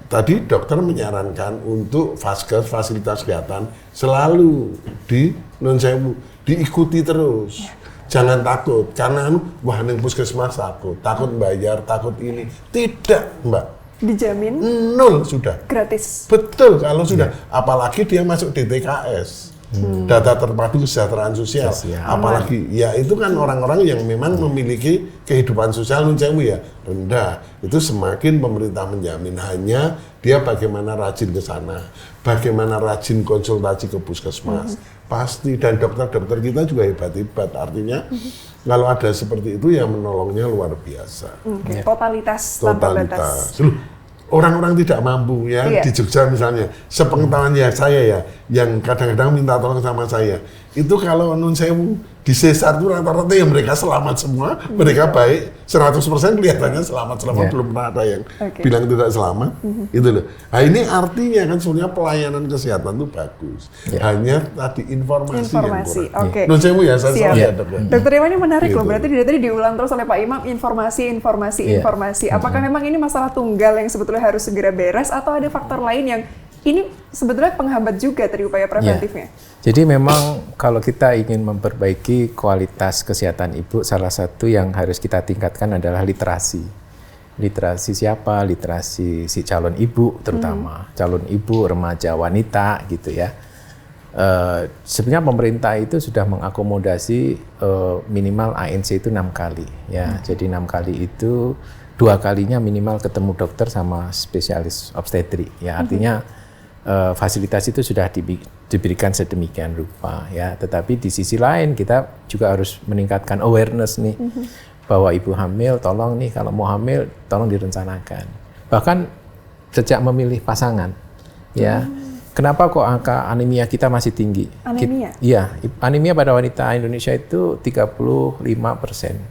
Tadi dokter menyarankan untuk vaskes fasilitas kesehatan selalu di Nun Sewu diikuti terus. Jangan takut karena wah neng puskesmas takut bayar, takut ini. Tidak, Mbak. Dijamin? Nol sudah. Gratis. Betul kalau sudah. Apalagi dia masuk DTKS. Data terpadu kesejahteraan sosial. Apalagi ya itu kan orang-orang yang memang memiliki kehidupan sosial Nun Sewu ya rendah. Itu semakin pemerintah menjamin, hanya dia bagaimana rajin ke sana, bagaimana rajin konsultasi ke puskesmas. Pasti, dan dokter-dokter kita juga hebat-hebat. Artinya kalau ada seperti itu ya menolongnya luar biasa. Totalitas tanpa batas. orang-orang tidak mampu ya di Jogja misalnya, sepengetahuan saya ya, yang kadang-kadang minta tolong sama saya, itu kalau nun sewu di sesar itu rata-rata yang mereka selamat semua, mereka baik 100% kelihatannya selamat, belum pernah ada yang bilang tidak selamat, itu loh. Nah ini artinya kan sebenarnya pelayanan kesehatan itu bagus, hanya tadi informasi yang kurang. Nun sewu ya, saya salah Dokter Irwan ini menarik loh, berarti dari tadi diulang terus oleh Pak Imam, informasi. Apakah memang ini masalah tunggal yang sebetulnya harus segera beres atau ada faktor lain yang ini sebetulnya penghambat juga dari upaya preventifnya? Jadi memang kalau kita ingin memperbaiki kualitas kesehatan ibu, salah satu yang harus kita tingkatkan adalah literasi. Literasi siapa? Literasi si calon ibu terutama, calon ibu, remaja, wanita gitu ya. Sebenarnya pemerintah itu sudah mengakomodasi minimal ANC itu 6 kali ya. Jadi 6 kali itu 2 kalinya minimal ketemu dokter sama spesialis obstetri ya. Artinya fasilitas itu sudah diberikan sedemikian rupa ya. Tetapi di sisi lain kita juga harus meningkatkan awareness nih bahwa ibu hamil tolong nih kalau mau hamil tolong direncanakan. Bahkan sejak memilih pasangan ya. Kenapa kok angka anemia kita masih tinggi? Anemia? Iya, anemia pada wanita Indonesia itu 35%.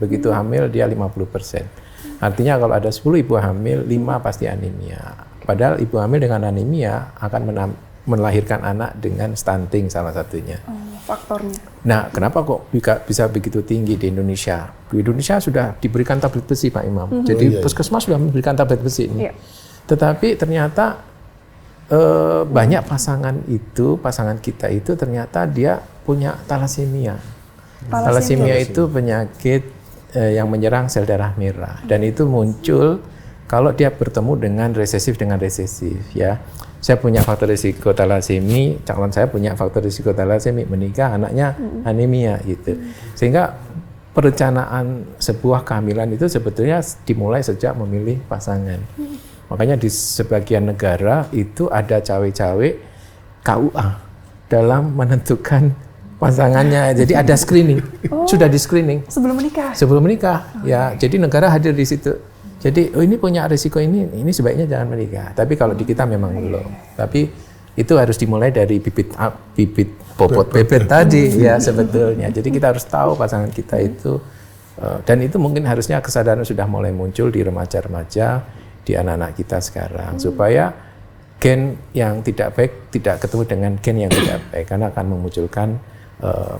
Begitu hamil dia 50%. Artinya kalau ada 10 ibu hamil, 5 pasti anemia. Padahal ibu hamil dengan anemia akan melahirkan anak dengan stunting salah satunya. Faktornya. Nah, kenapa kok bisa begitu tinggi di Indonesia? Di Indonesia sudah diberikan tablet besi, Pak Imam. Jadi puskesmas sudah memberikan tablet besi ini. Tetapi ternyata banyak pasangan kita itu ternyata dia punya thalassemia. Thalassemia itu penyakit yang menyerang sel darah merah dan itu muncul kalau dia bertemu dengan resesif ya. Saya punya faktor risiko thalassemia, calon saya punya faktor risiko thalassemia, menikah anaknya anemia gitu. Sehingga perencanaan sebuah kehamilan itu sebetulnya dimulai sejak memilih pasangan. Makanya di sebagian negara itu ada cawe-cawe KUA dalam menentukan pasangannya. Jadi ada screening, sudah di screening. Sebelum menikah, ya. Jadi negara hadir di situ. Jadi ini punya risiko ini sebaiknya jangan menikah. Tapi kalau di kita memang belum. Tapi itu harus dimulai dari bibit bobot bebet tadi ya sebetulnya. Jadi kita harus tahu pasangan kita itu dan itu mungkin harusnya kesadaran sudah mulai muncul di remaja-remaja, di anak-anak kita sekarang supaya gen yang tidak baik tidak ketemu dengan gen yang tidak baik karena akan memunculkan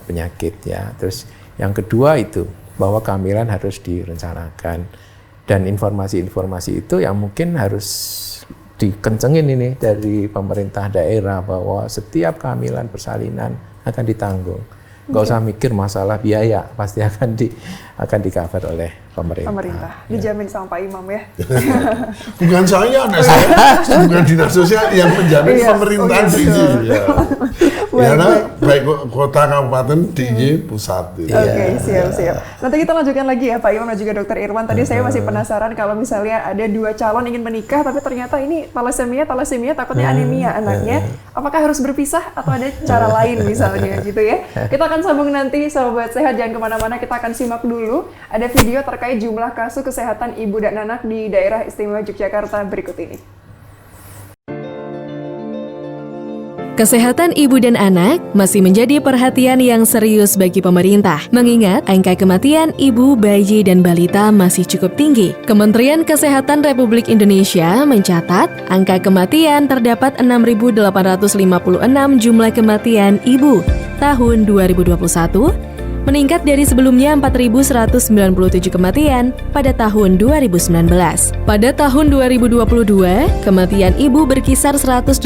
penyakit ya. Terus yang kedua itu bahwa kehamilan harus direncanakan dan informasi-informasi itu yang mungkin harus dikencengin ini dari pemerintah daerah bahwa setiap kehamilan persalinan akan ditanggung. Nggak usah mikir masalah biaya, pasti akan di-cover oleh pemerintah. Dijamin sama Pak Imam ya. Bukan saya, bukan dinas sosial yang menjamin pemerintah karena baik kota, kabupaten, DIY, pusat. Siap. Nanti kita lanjutkan lagi ya Pak Imam dan juga Dokter Irwan. Tadi saya masih penasaran kalau misalnya ada 2 calon ingin menikah tapi ternyata ini thalassemia takutnya anemia anaknya. Apakah harus berpisah atau ada cara lain misalnya gitu ya? Kita akan sambung nanti sahabat sehat, jangan kemana-mana, kita akan simak dulu ada video terkait jumlah kasus kesehatan ibu dan anak di daerah istimewa Yogyakarta berikut ini. Kesehatan ibu dan anak masih menjadi perhatian yang serius bagi pemerintah, mengingat angka kematian ibu, bayi, dan balita masih cukup tinggi. Kementerian Kesehatan Republik Indonesia mencatat angka kematian terdapat 6.856 jumlah kematian ibu tahun 2021, meningkat dari sebelumnya 4.197 kematian pada tahun 2019. Pada tahun 2022, kematian ibu berkisar 183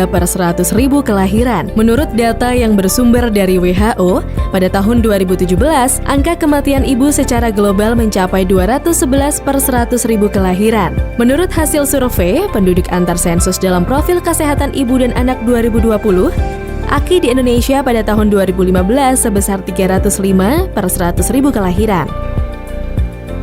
per 100.000 kelahiran. Menurut data yang bersumber dari WHO, pada tahun 2017, angka kematian ibu secara global mencapai 211 per 100.000 kelahiran. Menurut hasil survei penduduk antar sensus dalam profil kesehatan ibu dan anak 2020, AKI di Indonesia pada tahun 2015 sebesar 305 per 100.000 kelahiran.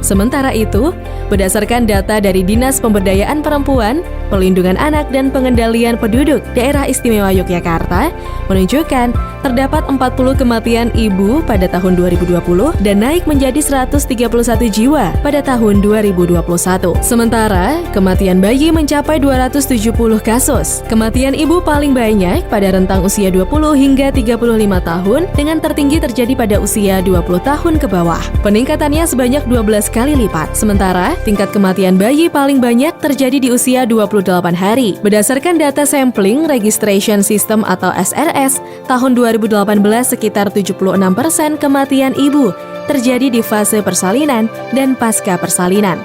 Sementara itu, berdasarkan data dari Dinas Pemberdayaan Perempuan, Pelindungan Anak dan Pengendalian Penduduk Daerah Istimewa Yogyakarta menunjukkan terdapat 40 kematian ibu pada tahun 2020 dan naik menjadi 131 jiwa pada tahun 2021. Sementara, kematian bayi mencapai 270 kasus. Kematian ibu paling banyak pada rentang usia 20 hingga 35 tahun dengan tertinggi terjadi pada usia 20 tahun ke bawah. Peningkatannya sebanyak 12 kali lipat. Sementara, tingkat kematian bayi paling banyak terjadi di usia 28 hari. Berdasarkan data Sampling Registration System atau SRS, tahun 2018 sekitar 76% kematian ibu terjadi di fase persalinan dan pasca persalinan.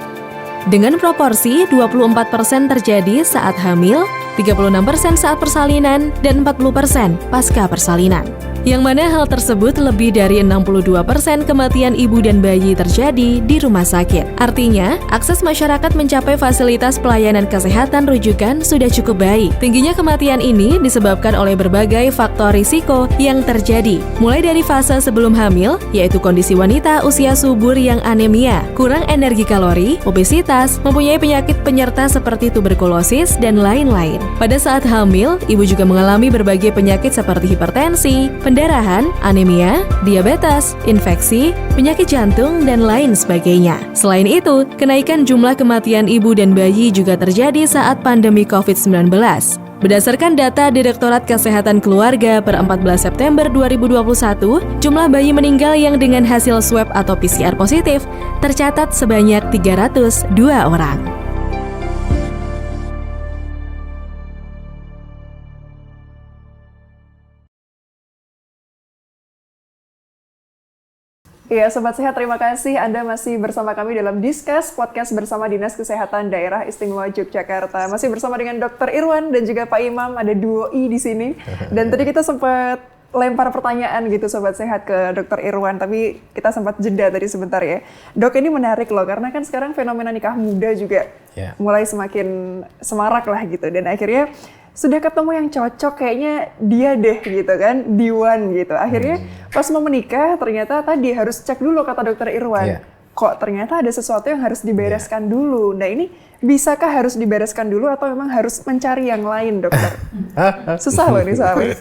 Dengan proporsi 24% terjadi saat hamil, 36% saat persalinan, dan 40% pasca persalinan. Yang mana hal tersebut lebih dari 62% kematian ibu dan bayi terjadi di rumah sakit. Artinya, akses masyarakat mencapai fasilitas pelayanan kesehatan rujukan sudah cukup baik. Tingginya kematian ini disebabkan oleh berbagai faktor risiko yang terjadi. Mulai dari fase sebelum hamil, yaitu kondisi wanita usia subur yang anemia, kurang energi kalori, obesitas, mempunyai penyakit penyerta seperti tuberkulosis, dan lain-lain. Pada saat hamil, ibu juga mengalami berbagai penyakit seperti hipertensi, pendarahan, anemia, diabetes, infeksi, penyakit jantung, dan lain sebagainya. Selain itu, kenaikan jumlah kematian ibu dan bayi juga terjadi saat pandemi COVID-19. Berdasarkan data Direktorat Kesehatan Keluarga per 14 September 2021, jumlah bayi meninggal yang dengan hasil swab atau PCR positif tercatat sebanyak 302 orang. Iya, Sobat Sehat, terima kasih Anda masih bersama kami dalam Discuss, podcast bersama Dinas Kesehatan Daerah Istimewa Yogyakarta. Masih bersama dengan Dr. Irwan dan juga Pak Imam, ada duo I di sini. Dan tadi kita sempat lempar pertanyaan gitu Sobat Sehat ke Dr. Irwan, tapi kita sempat jeda tadi sebentar ya. Dok, ini menarik loh, karena kan sekarang fenomena nikah muda juga mulai semakin semarak lah gitu. Dan akhirnya sudah ketemu yang cocok, kayaknya dia deh gitu kan, D1 gitu. Akhirnya pas mau menikah ternyata tadi harus cek dulu kata Dr. Irwan. Kok ternyata ada sesuatu yang harus dibereskan dulu. Nah ini bisakah harus dibereskan dulu atau memang harus mencari yang lain, dokter? Susah loh ini soalnya.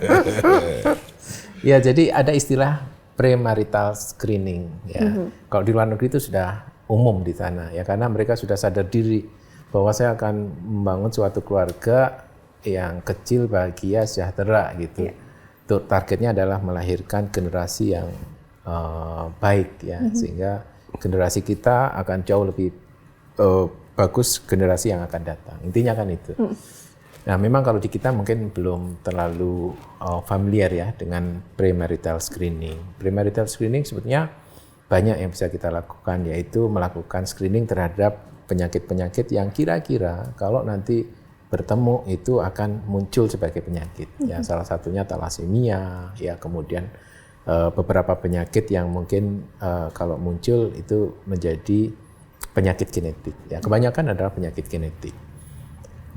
Ya, jadi ada istilah premarital screening ya. Kalau di luar negeri itu sudah umum di sana ya, karena mereka sudah sadar diri bahwa saya akan membangun suatu keluarga yang kecil, bahagia, sejahtera gitu. Tuh, targetnya adalah melahirkan generasi yang baik ya, sehingga generasi kita akan jauh lebih bagus generasi yang akan datang. Intinya kan itu. Nah, memang kalau di kita mungkin belum terlalu familiar ya dengan premarital screening. Premarital screening sebetulnya banyak yang bisa kita lakukan, yaitu melakukan screening terhadap penyakit-penyakit yang kira-kira kalau nanti bertemu itu akan muncul sebagai penyakit. Ya, salah satunya thalassemia, ya kemudian beberapa penyakit yang mungkin kalau muncul itu menjadi penyakit genetik. Ya, kebanyakan adalah penyakit genetik.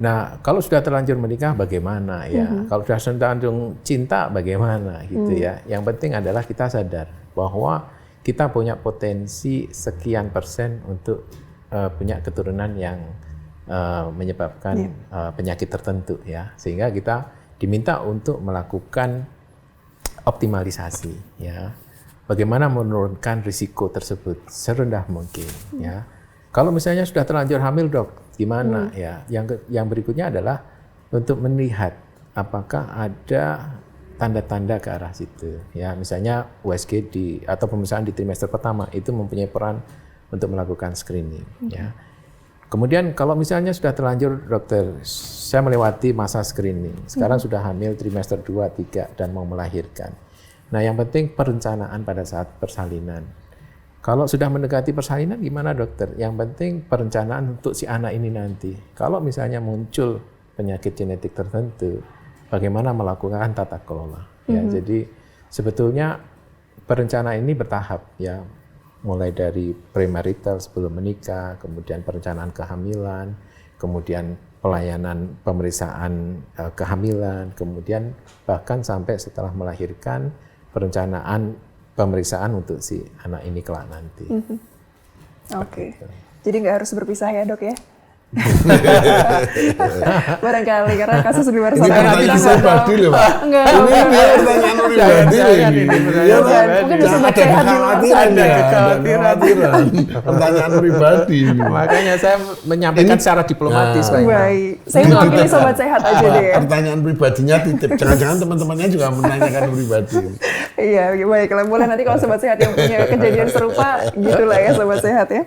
Nah, kalau sudah terlanjur menikah bagaimana ya? Kalau sudah terlanjur cinta bagaimana gitu ya? Yang penting adalah kita sadar bahwa kita punya potensi sekian persen untuk punya keturunan yang menyebabkan penyakit tertentu ya, sehingga kita diminta untuk melakukan optimalisasi ya, bagaimana menurunkan risiko tersebut serendah mungkin ya. Kalau misalnya sudah terlanjur hamil, dok, gimana ya? Yang berikutnya adalah untuk melihat apakah ada tanda-tanda ke arah situ ya, misalnya USG atau pemeriksaan di trimester pertama itu mempunyai peran untuk melakukan screening ya. Kemudian kalau misalnya sudah terlanjur, dokter, saya melewati masa screening, sekarang sudah hamil trimester 2, 3 dan mau melahirkan. Nah, yang penting perencanaan pada saat persalinan. Kalau sudah mendekati persalinan gimana, dokter? Yang penting perencanaan untuk si anak ini nanti. Kalau misalnya muncul penyakit genetik tertentu, bagaimana melakukan tata kelola. Ya, jadi sebetulnya perencanaan ini bertahap ya. Mulai dari premarital sebelum menikah, kemudian perencanaan kehamilan, kemudian pelayanan pemeriksaan kehamilan, kemudian bahkan sampai setelah melahirkan perencanaan pemeriksaan untuk si anak ini kelak nanti. Oke. Jadi nggak harus berpisah ya dok ya? Barangkali karena kasus di luar sana pertanyaan pribadi loh Pak. Enggak. Ini pertanyaan pribadi loh ini. Mungkin bisa Ada kekhawatiran ya, ada kekhawatiran. Pertanyaan pribadi. Makanya saya menyampaikan secara diplomatis, Pak. Baik. Saya mewakili sobat sehat aja deh ya. Pertanyaan pribadinya titip. Jangan-jangan teman-temannya juga menanyakan pribadi. Iya, baiklah. Boleh nanti kalau sobat sehat yang punya kejadian serupa, gitulah ya sobat sehat ya.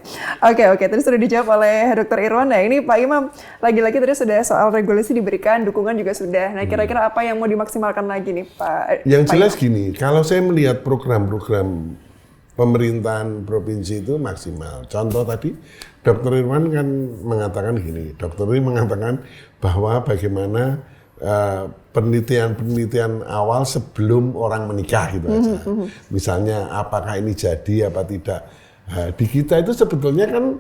Oke. Tadi sudah dijawab oleh Dr. Irwan. Nah, ini Pak Imam, lagi-lagi tadi sudah soal regulasi diberikan, dukungan juga sudah. Nah, kira-kira apa yang mau dimaksimalkan lagi nih, Pak? Yang jelas gini, kalau saya melihat program-program pemerintahan provinsi itu maksimal. Contoh tadi, Dr. Irwan kan mengatakan gini, Dr. Irwan mengatakan bahwa bagaimana penelitian awal sebelum orang menikah gitu aja. Misalnya apakah ini jadi apa tidak. Di kita itu sebetulnya kan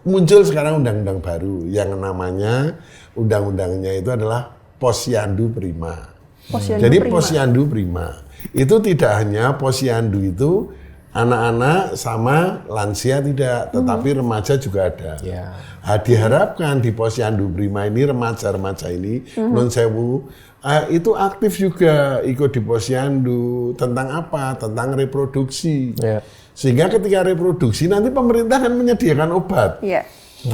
muncul sekarang undang-undang baru yang namanya undang-undangnya itu adalah Posyandu Prima. Posyandu Prima itu tidak hanya posyandu itu anak-anak sama lansia tidak, tetapi remaja juga ada. Diharapkan di Posyandu Prima ini remaja-remaja ini non sewu itu aktif juga ikut di posyandu tentang apa? Tentang reproduksi. Sehingga ketika reproduksi nanti pemerintah akan menyediakan obat.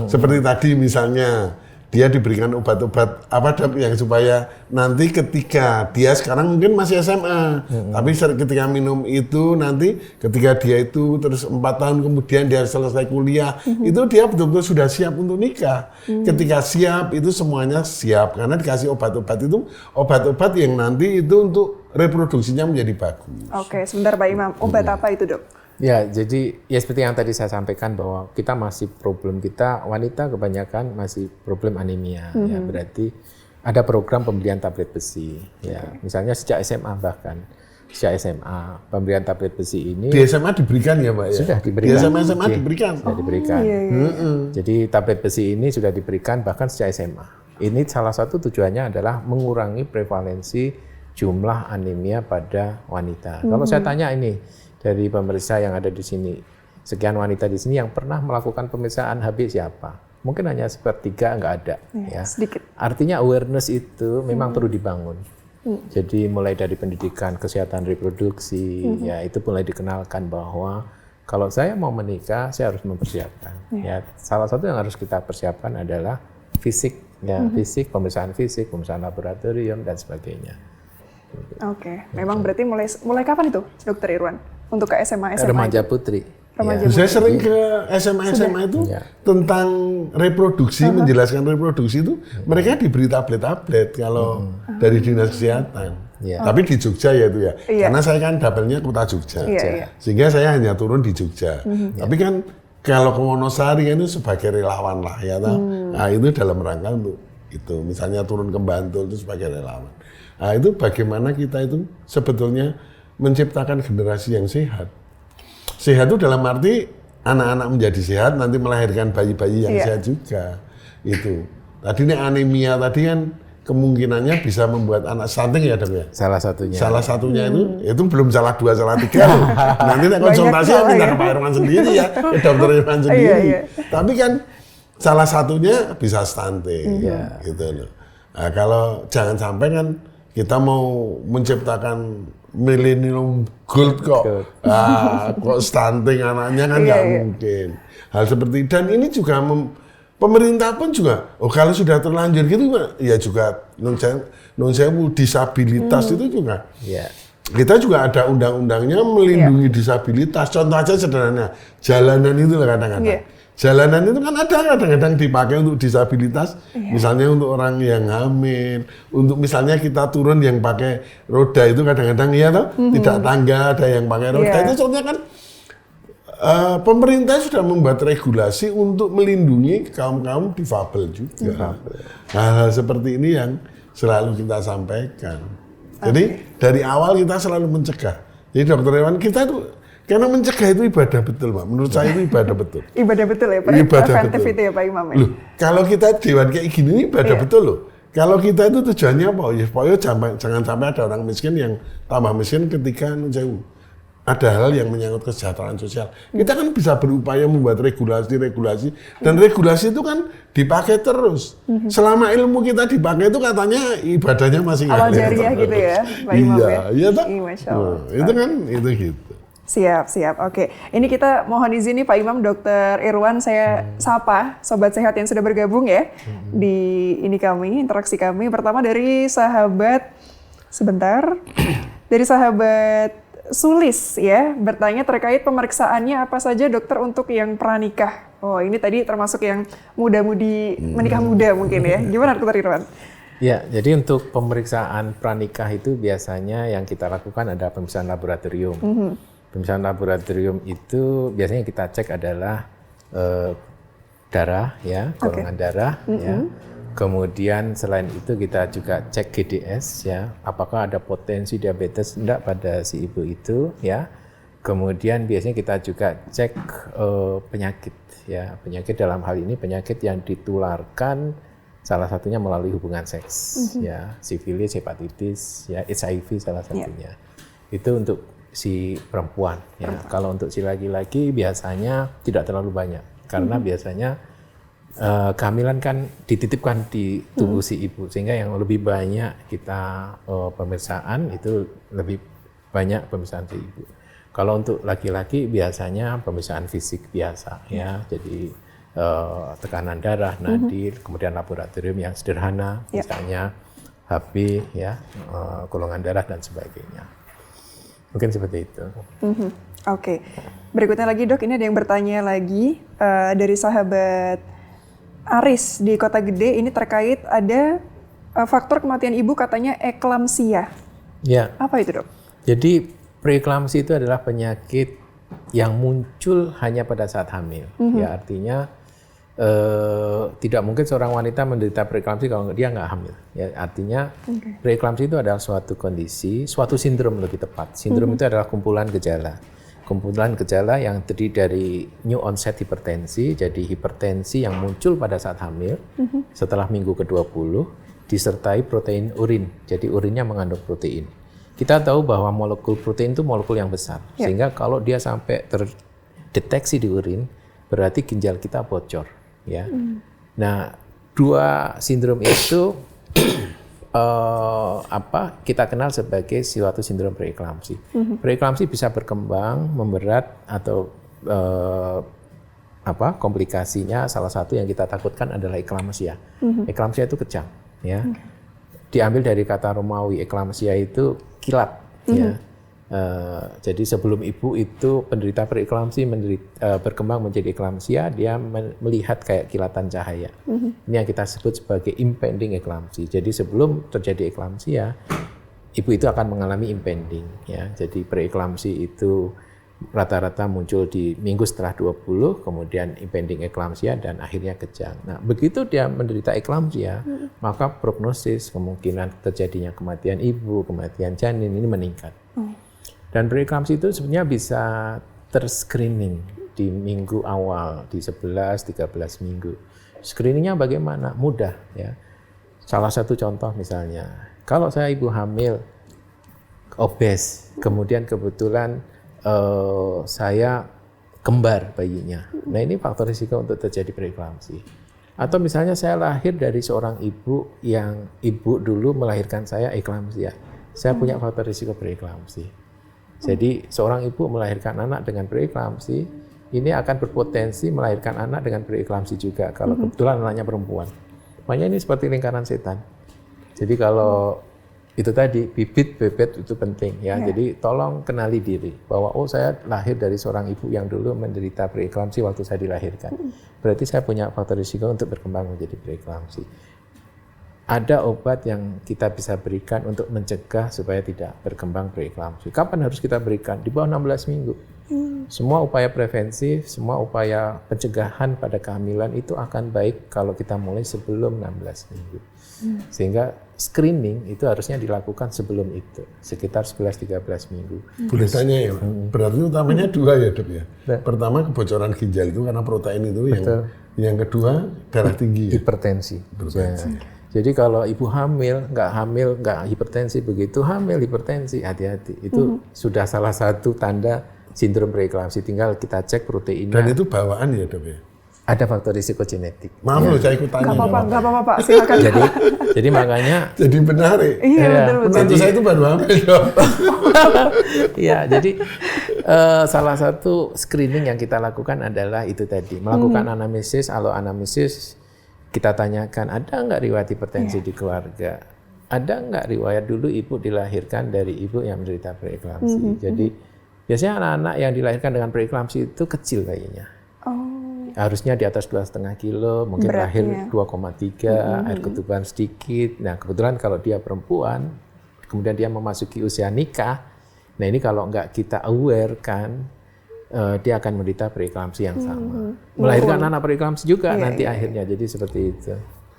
Seperti tadi misalnya dia diberikan obat-obat apa yang supaya nanti ketika dia sekarang mungkin masih SMA, tapi ketika minum itu nanti ketika dia itu terus 4 tahun kemudian dia selesai kuliah, itu dia betul-betul sudah siap untuk nikah. Ketika siap itu semuanya siap karena dikasih obat-obat itu obat-obat yang nanti itu untuk reproduksinya menjadi bagus. Oke, sebentar Pak Imam, obat apa itu dok? Ya, jadi ya seperti yang tadi saya sampaikan bahwa kita masih problem kita wanita kebanyakan masih problem anemia. Ya, berarti ada program pembelian tablet besi. Ya, misalnya sejak SMA bahkan sejak SMA pemberian tablet besi ini di SMA diberikan ya Pak ya? Sudah diberikan. Di SMA diberikan. Sudah diberikan. Jadi tablet besi ini sudah diberikan bahkan sejak SMA. Ini salah satu tujuannya adalah mengurangi prevalensi jumlah anemia pada wanita. Kalau saya tanya ini dari pemeriksa yang ada di sini, sekian wanita di sini yang pernah melakukan pemeriksaan HB siapa? Mungkin hanya sepertiga nggak ada. Ya. Sedikit. Artinya awareness itu memang perlu dibangun. Jadi mulai dari pendidikan kesehatan reproduksi, ya itu mulai dikenalkan bahwa kalau saya mau menikah, saya harus mempersiapkan. Ya, salah satu yang harus kita persiapkan adalah fisik, ya fisik, pemeriksaan laboratorium dan sebagainya. Oke, memang berarti mulai kapan itu, Dokter Irwan? Untuk ke SMA Remaja putri. Saya sering ke SMA itu tentang reproduksi, menjelaskan reproduksi itu mereka diberi tablet-tablet kalau dari dinas kesehatan. Tapi di Jogja ya itu ya, karena saya kan dapelnya kota Jogja, sehingga saya hanya turun di Jogja. Tapi kan kalau ke Wonosari itu sebagai relawan lah ya, nah itu dalam rangka untuk itu, misalnya turun ke Bantul itu sebagai relawan. Nah itu bagaimana kita itu sebetulnya menciptakan generasi yang sehat. Sehat itu dalam arti anak-anak menjadi sehat, nanti melahirkan bayi-bayi yang sehat juga. Itu. Tadi ini anemia tadi kan kemungkinannya bisa membuat anak stunting ya dok ya? Salah satunya. Salah satunya itu belum salah 2, salah 3 loh. Nanti konsultasi minta ke Pak Irwan sendiri ya, ke Dokter Irwan sendiri. Tapi kan salah satunya bisa stunting. Gitu loh. Nah, kalau jangan sampai kan kita mau menciptakan millennium gold kok, kok stunting anaknya kan nggak mungkin. Hal seperti dan ini juga pemerintah pun juga, kalau sudah terlanjur gitu, ya juga non sewu disabilitas itu juga. Kita juga ada undang-undangnya melindungi disabilitas. Contoh aja sederhana, jalanan itu kadang-kadang. Jalanan itu kan ada kadang-kadang dipakai untuk disabilitas, misalnya untuk orang yang hamil, untuk misalnya kita turun yang pakai roda itu kadang-kadang tidak tangga, ada yang pakai roda itu contohnya kan pemerintah sudah membuat regulasi untuk melindungi kaum-kaum difabel juga. Hal seperti ini yang selalu kita sampaikan. Jadi dari awal kita selalu mencegah. Jadi Dokter Irwan kita itu karena mencegah itu ibadah betul, Pak. Menurut saya itu ibadah betul. Ibadah betul ya, Pak. Preventif itu ya, Pak Imam. Loh, kalau kita dewan kayak gini ini ibadah betul loh. Kalau kita itu tujuannya apa? Ya, supaya jangan sampai ada orang miskin yang tambah miskin ketika ada hal yang menyangkut kesejahteraan sosial. Kita kan bisa berupaya membuat regulasi, dan regulasi itu kan dipakai terus. Selama ilmu kita dipakai itu katanya ibadahnya masih Amal jariah gitu ya, Pak Imam ya? Iya, toh? Masya Allah. Itu kan, itu gitu. Siap. Oke. Ini kita mohon izin nih Pak Imam, Dr. Irwan, saya sapa Sobat Sehat yang sudah bergabung ya di interaksi kami. Pertama dari sahabat Sulis ya, bertanya terkait pemeriksaannya apa saja dokter untuk yang pranikah. Oh, ini tadi termasuk yang muda-mudi, menikah muda mungkin ya. Gimana Dokter Irwan? Ya, jadi untuk pemeriksaan pranikah itu biasanya yang kita lakukan ada pemeriksaan laboratorium. Pemeriksaan laboratorium itu biasanya kita cek adalah darah ya, golongan darah ya. Kemudian selain itu kita juga cek GDS ya, apakah ada potensi diabetes enggak pada si ibu itu ya. Kemudian biasanya kita juga cek penyakit ya, penyakit dalam hal ini penyakit yang ditularkan salah satunya melalui hubungan seks ya, sifilis, hepatitis ya, HIV salah satunya. Itu untuk si perempuan ya. Kalau untuk si laki-laki biasanya tidak terlalu banyak karena biasanya kehamilan kan dititipkan di tubuh si ibu, sehingga yang lebih banyak kita pemeriksaan itu lebih banyak pemeriksaan si ibu. Kalau untuk laki-laki biasanya pemeriksaan fisik biasa ya, jadi tekanan darah, nadi, kemudian laboratorium yang sederhana, misalnya HB ya, golongan darah dan sebagainya. Mungkin seperti itu. Oke. Berikutnya lagi Dok, ini ada yang bertanya lagi dari sahabat Aris di Kota Gede, ini terkait ada faktor kematian ibu katanya eklamsia. Ya. Apa itu Dok? Jadi preeklamsi itu adalah penyakit yang muncul hanya pada saat hamil. Ya, artinya tidak mungkin seorang wanita menderita preeklamsi kalau dia nggak hamil. Ya, artinya preeklamsi itu adalah suatu kondisi, suatu sindrom lebih tepat. Sindrom itu adalah kumpulan gejala. Kumpulan gejala yang terdiri dari new onset hipertensi, jadi hipertensi yang muncul pada saat hamil setelah minggu ke-20, disertai protein urin, jadi urinnya mengandung protein. Kita tahu bahwa molekul protein itu molekul yang besar, sehingga kalau dia sampai terdeteksi di urin, berarti ginjal kita bocor. Ya. Nah, dua sindrom itu kita kenal sebagai suatu sindrom preeklamsi. Preeklamsi bisa berkembang, memberat atau komplikasinya salah satu yang kita takutkan adalah eklamsia. Eklamsia itu kejang, ya. Diambil dari kata Romawi, eklamsia itu kilat, ya. Jadi sebelum ibu itu penderita preeklamsi berkembang menjadi eklamsia, dia melihat kayak kilatan cahaya. Ini yang kita sebut sebagai impending eklamsi. Jadi sebelum terjadi eklamsia, ibu itu akan mengalami impending. Ya. Jadi preeklamsi itu rata-rata muncul di minggu setelah 20, kemudian impending eklamsia dan akhirnya kejang. Nah, begitu dia menderita eklamsia, maka prognosis kemungkinan terjadinya kematian ibu, kematian janin ini meningkat. Dan preeklamsi itu sebenarnya bisa terscreening di minggu awal, di 11-13 minggu. Screeningnya bagaimana? Mudah ya. Salah satu contoh misalnya, kalau saya ibu hamil, obes, kemudian kebetulan saya kembar bayinya. Nah ini faktor risiko untuk terjadi preeklamsi. Atau misalnya saya lahir dari seorang ibu yang ibu dulu melahirkan saya eklamsia. Saya punya faktor risiko preeklamsi. Jadi seorang ibu melahirkan anak dengan preeklamsi, ini akan berpotensi melahirkan anak dengan preeklamsi juga kalau kebetulan anaknya perempuan. Makanya ini seperti lingkaran setan. Jadi kalau itu tadi bibit bebet itu penting ya. Jadi tolong kenali diri bahwa saya lahir dari seorang ibu yang dulu menderita preeklamsi waktu saya dilahirkan. Berarti saya punya faktor risiko untuk berkembang menjadi preeklamsi. Ada obat yang kita bisa berikan untuk mencegah supaya tidak berkembang preeklamsi. Kapan harus kita berikan? Di bawah 16 minggu. Semua upaya preventif, semua upaya pencegahan pada kehamilan itu akan baik kalau kita mulai sebelum 16 minggu. Sehingga screening itu harusnya dilakukan sebelum itu, sekitar 11-13 minggu. Boleh tanya ya, berarti utamanya dua ya Dok ya? Pertama kebocoran ginjal itu karena protein itu, yang kedua darah tinggi. Hipertensi. Jadi kalau ibu hamil, nggak hipertensi, begitu hamil hipertensi, hati-hati. Itu sudah salah satu tanda sindrom preeklamsi. Tinggal kita cek proteinnya. Dan itu bawaan ya dok ya? Ada faktor risiko genetik. Maaf loh, saya ikut tanya. Nggak apa-apa Pak, silakan. Jadi makanya. Jadi menarik. Iya betul. Menantu saya itu baru hamil dok. Iya, jadi salah satu screening yang kita lakukan adalah itu tadi. Melakukan anamnesis, anamnesis kita tanyakan, ada nggak riwayat hipertensi di keluarga? Ada nggak riwayat dulu ibu dilahirkan dari ibu yang menderita preeklamsi? Jadi biasanya anak-anak yang dilahirkan dengan preeklamsi itu kecil kayaknya. Harusnya di atas 2,5 kilo, mungkin lahir 2,3, air ketuban sedikit. Nah kebetulan kalau dia perempuan, kemudian dia memasuki usia nikah, nah ini kalau nggak kita aware kan, dia akan menderita preeklamsi yang sama. Melahirkan anak preeklamsi juga nanti akhirnya, jadi seperti itu.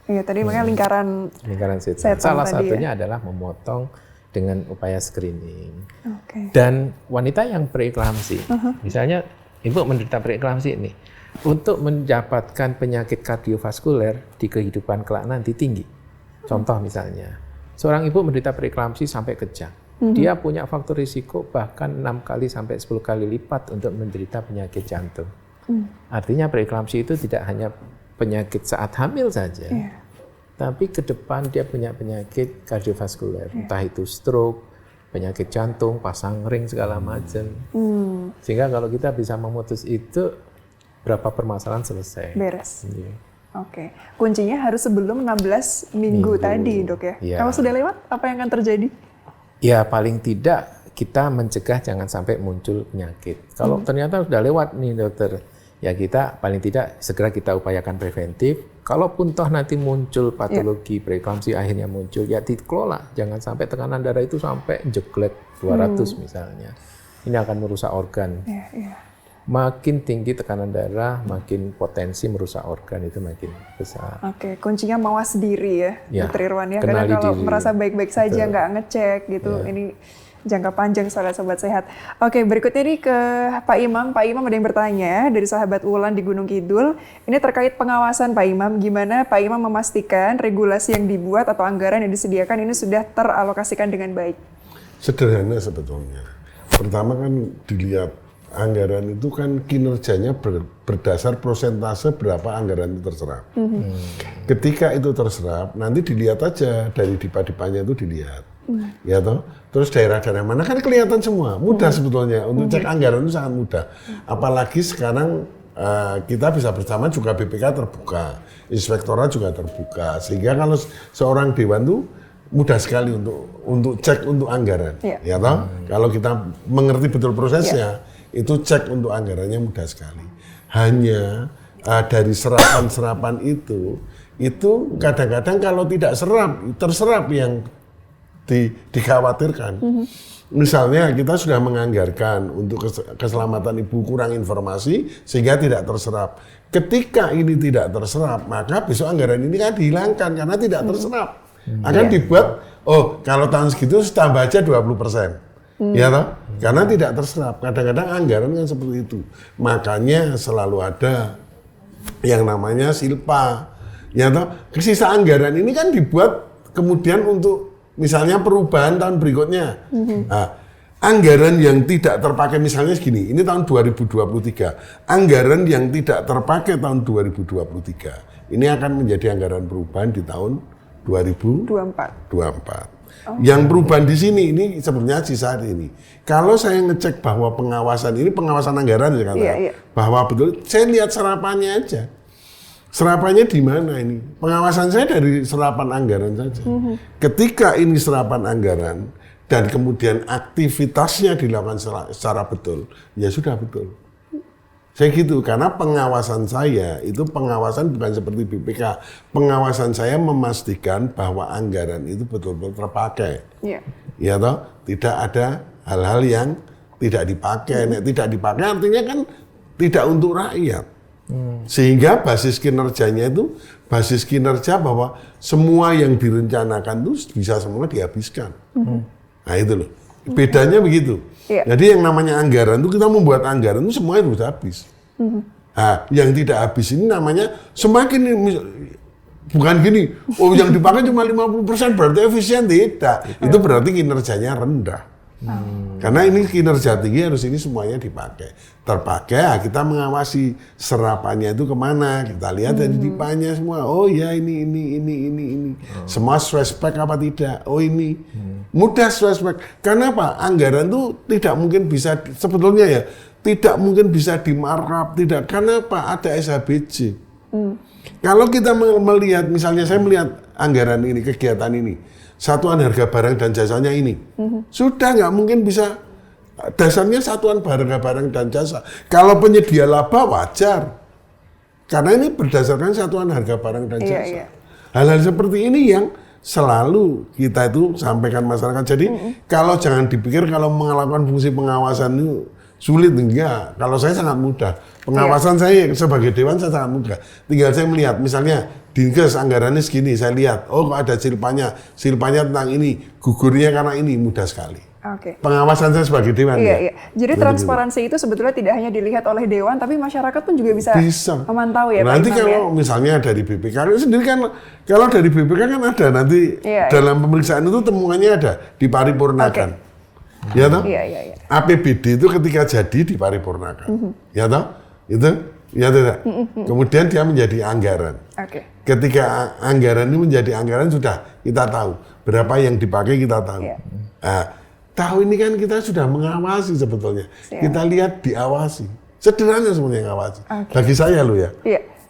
Iya tadi makanya lingkaran setan. Salah satunya adalah memotong dengan upaya screening. Dan wanita yang preeklamsi, misalnya ibu menderita preeklamsi ini, untuk mendapatkan penyakit kardiovaskuler di kehidupan kelak nanti tinggi. Contoh misalnya, seorang ibu menderita preeklamsi sampai kejang. Dia punya faktor risiko bahkan 6 kali sampai 10 kali lipat untuk menderita penyakit jantung. Artinya preeklamsi itu tidak hanya penyakit saat hamil saja, tapi ke depan dia punya penyakit kardiovaskuler, entah itu stroke, penyakit jantung, pasang ring segala macam. Sehingga kalau kita bisa memutus itu, berapa permasalahan selesai. Beres. Oke. Kuncinya harus sebelum 16 minggu tadi, dok ya. Kalau sudah lewat, apa yang akan terjadi? Ya paling tidak kita mencegah jangan sampai muncul penyakit. Kalau ternyata sudah lewat nih dokter, ya kita paling tidak segera kita upayakan preventif. Kalaupun toh nanti muncul patologi preeklamsi akhirnya muncul, ya dikelola. Jangan sampai tekanan darah itu sampai jeglek 200 misalnya. Ini akan merusak organ. Makin tinggi tekanan darah, makin potensi merusak organ itu makin besar. Oke, kuncinya mawas diri ya, Dr. Irwan ya. Karena kalau merasa baik-baik saja, nggak ngecek gitu, ini jangka panjang sobat sehat. Oke, berikutnya nih ke Pak Imam. Pak Imam ada yang bertanya dari sahabat Wulan di Gunung Kidul. Ini terkait pengawasan Pak Imam. Gimana Pak Imam memastikan regulasi yang dibuat atau anggaran yang disediakan ini sudah teralokasikan dengan baik? Sederhana sebetulnya. Pertama kan dilihat anggaran itu kan kinerjanya berdasar persentase berapa anggaran itu terserap. Ketika itu terserap, nanti dilihat aja dari dipa-dipanya itu dilihat. Ya toh? Terus daerah-daerah mana kan kelihatan semua. Mudah sebetulnya untuk cek anggaran itu sangat mudah. Apalagi sekarang kita bisa bersama juga BPK terbuka, inspektorat juga terbuka. Sehingga kalau seorang dewan itu mudah sekali untuk cek untuk anggaran. Ya toh? Kalau kita mengerti betul prosesnya, itu cek untuk anggarannya mudah sekali. Hanya dari serapan-serapan itu kadang-kadang kalau tidak terserap yang dikhawatirkan. Misalnya kita sudah menganggarkan untuk keselamatan ibu kurang informasi sehingga tidak terserap. Ketika ini tidak terserap, maka besok anggaran ini kan dihilangkan karena tidak terserap. Akan dibuat, kalau tahun segitu tambah aja 20%. Ya toh? Karena tidak terserap. Kadang-kadang anggaran kan seperti itu. Makanya selalu ada yang namanya silpa. Ya toh? Sisa anggaran ini kan dibuat kemudian untuk misalnya perubahan tahun berikutnya. Nah, anggaran yang tidak terpakai misalnya segini, ini tahun 2023. Anggaran yang tidak terpakai tahun 2023. Ini akan menjadi anggaran perubahan di tahun 2024. Yang perubahan di sini ini sebenarnya sisa ini. Kalau saya ngecek bahwa pengawasan anggaran ya kata, bahwa betul saya lihat serapannya aja. Serapannya di mana ini? Pengawasan saya dari serapan anggaran saja. Ketika ini serapan anggaran dan kemudian aktivitasnya dilakukan secara betul, ya sudah betul. Saya gitu, karena pengawasan saya itu pengawasan bukan seperti BPK. Pengawasan saya memastikan bahwa anggaran itu betul-betul terpakai. Ya toh, tidak ada hal-hal yang tidak dipakai. Tidak dipakai artinya kan tidak untuk rakyat. Sehingga basis kinerjanya itu basis kinerja bahwa semua yang direncanakan itu bisa semua dihabiskan. Nah itu loh. Bedanya begitu. Jadi yang namanya anggaran itu kita membuat anggaran itu semuanya harus habis. Nah, yang tidak habis ini namanya semakin Bukan gini, yang dipakai cuma 50% berarti efisien, tidak. Itu berarti kinerjanya rendah. Karena ini kinerja tinggi harus ini semuanya dipakai. Terpakai, kita mengawasi serapannya itu kemana. Kita lihat dari dipanya semua. Oh ya ini. Semua suspek apa tidak? Oh ini. Mudah suspek. Karena apa? Anggaran itu tidak mungkin bisa, sebetulnya ya, tidak mungkin bisa di markup. Tidak. Karena apa? Ada SHBC. Kalau kita melihat, misalnya saya melihat anggaran ini, kegiatan ini, satuan harga barang dan jasanya ini, sudah nggak mungkin bisa, dasarnya satuan harga barang dan jasa. Kalau penyedia laba wajar, karena ini berdasarkan satuan harga barang dan jasa. Hal-hal seperti ini yang selalu kita itu sampaikan masyarakat. Jadi kalau jangan dipikir kalau melakukan fungsi pengawasan itu sulit, enggak. Kalau saya sangat mudah. Pengawasan saya sebagai dewan saya sangat mudah. Tinggal saya melihat, misalnya Dinkes anggarannya segini, saya lihat, oh kok ada silpanya tentang ini, gugurnya karena ini, mudah sekali. Pengawasan saya sebagai dewan. Iya. Jadi transparansi itu sebetulnya tidak hanya dilihat oleh dewan, tapi masyarakat pun juga bisa memantau ya. Nanti kalau misalnya dari BPK sendiri kan, kalau dari BPK kan ada nanti dalam pemeriksaan itu temuannya ada diparipurnakan. Ya toh? Iya. APBD itu ketika jadi diparipurnakan. Ya toh? Itu ya tidak. Kemudian dia menjadi anggaran. Ketika anggaran ini menjadi anggaran sudah kita tahu berapa yang dipakai, kita tahu. Tahu ini kan kita sudah mengawasi sebetulnya. Kita lihat diawasi. Sederhana sebenarnya ngawasi. Bagi saya lo ya.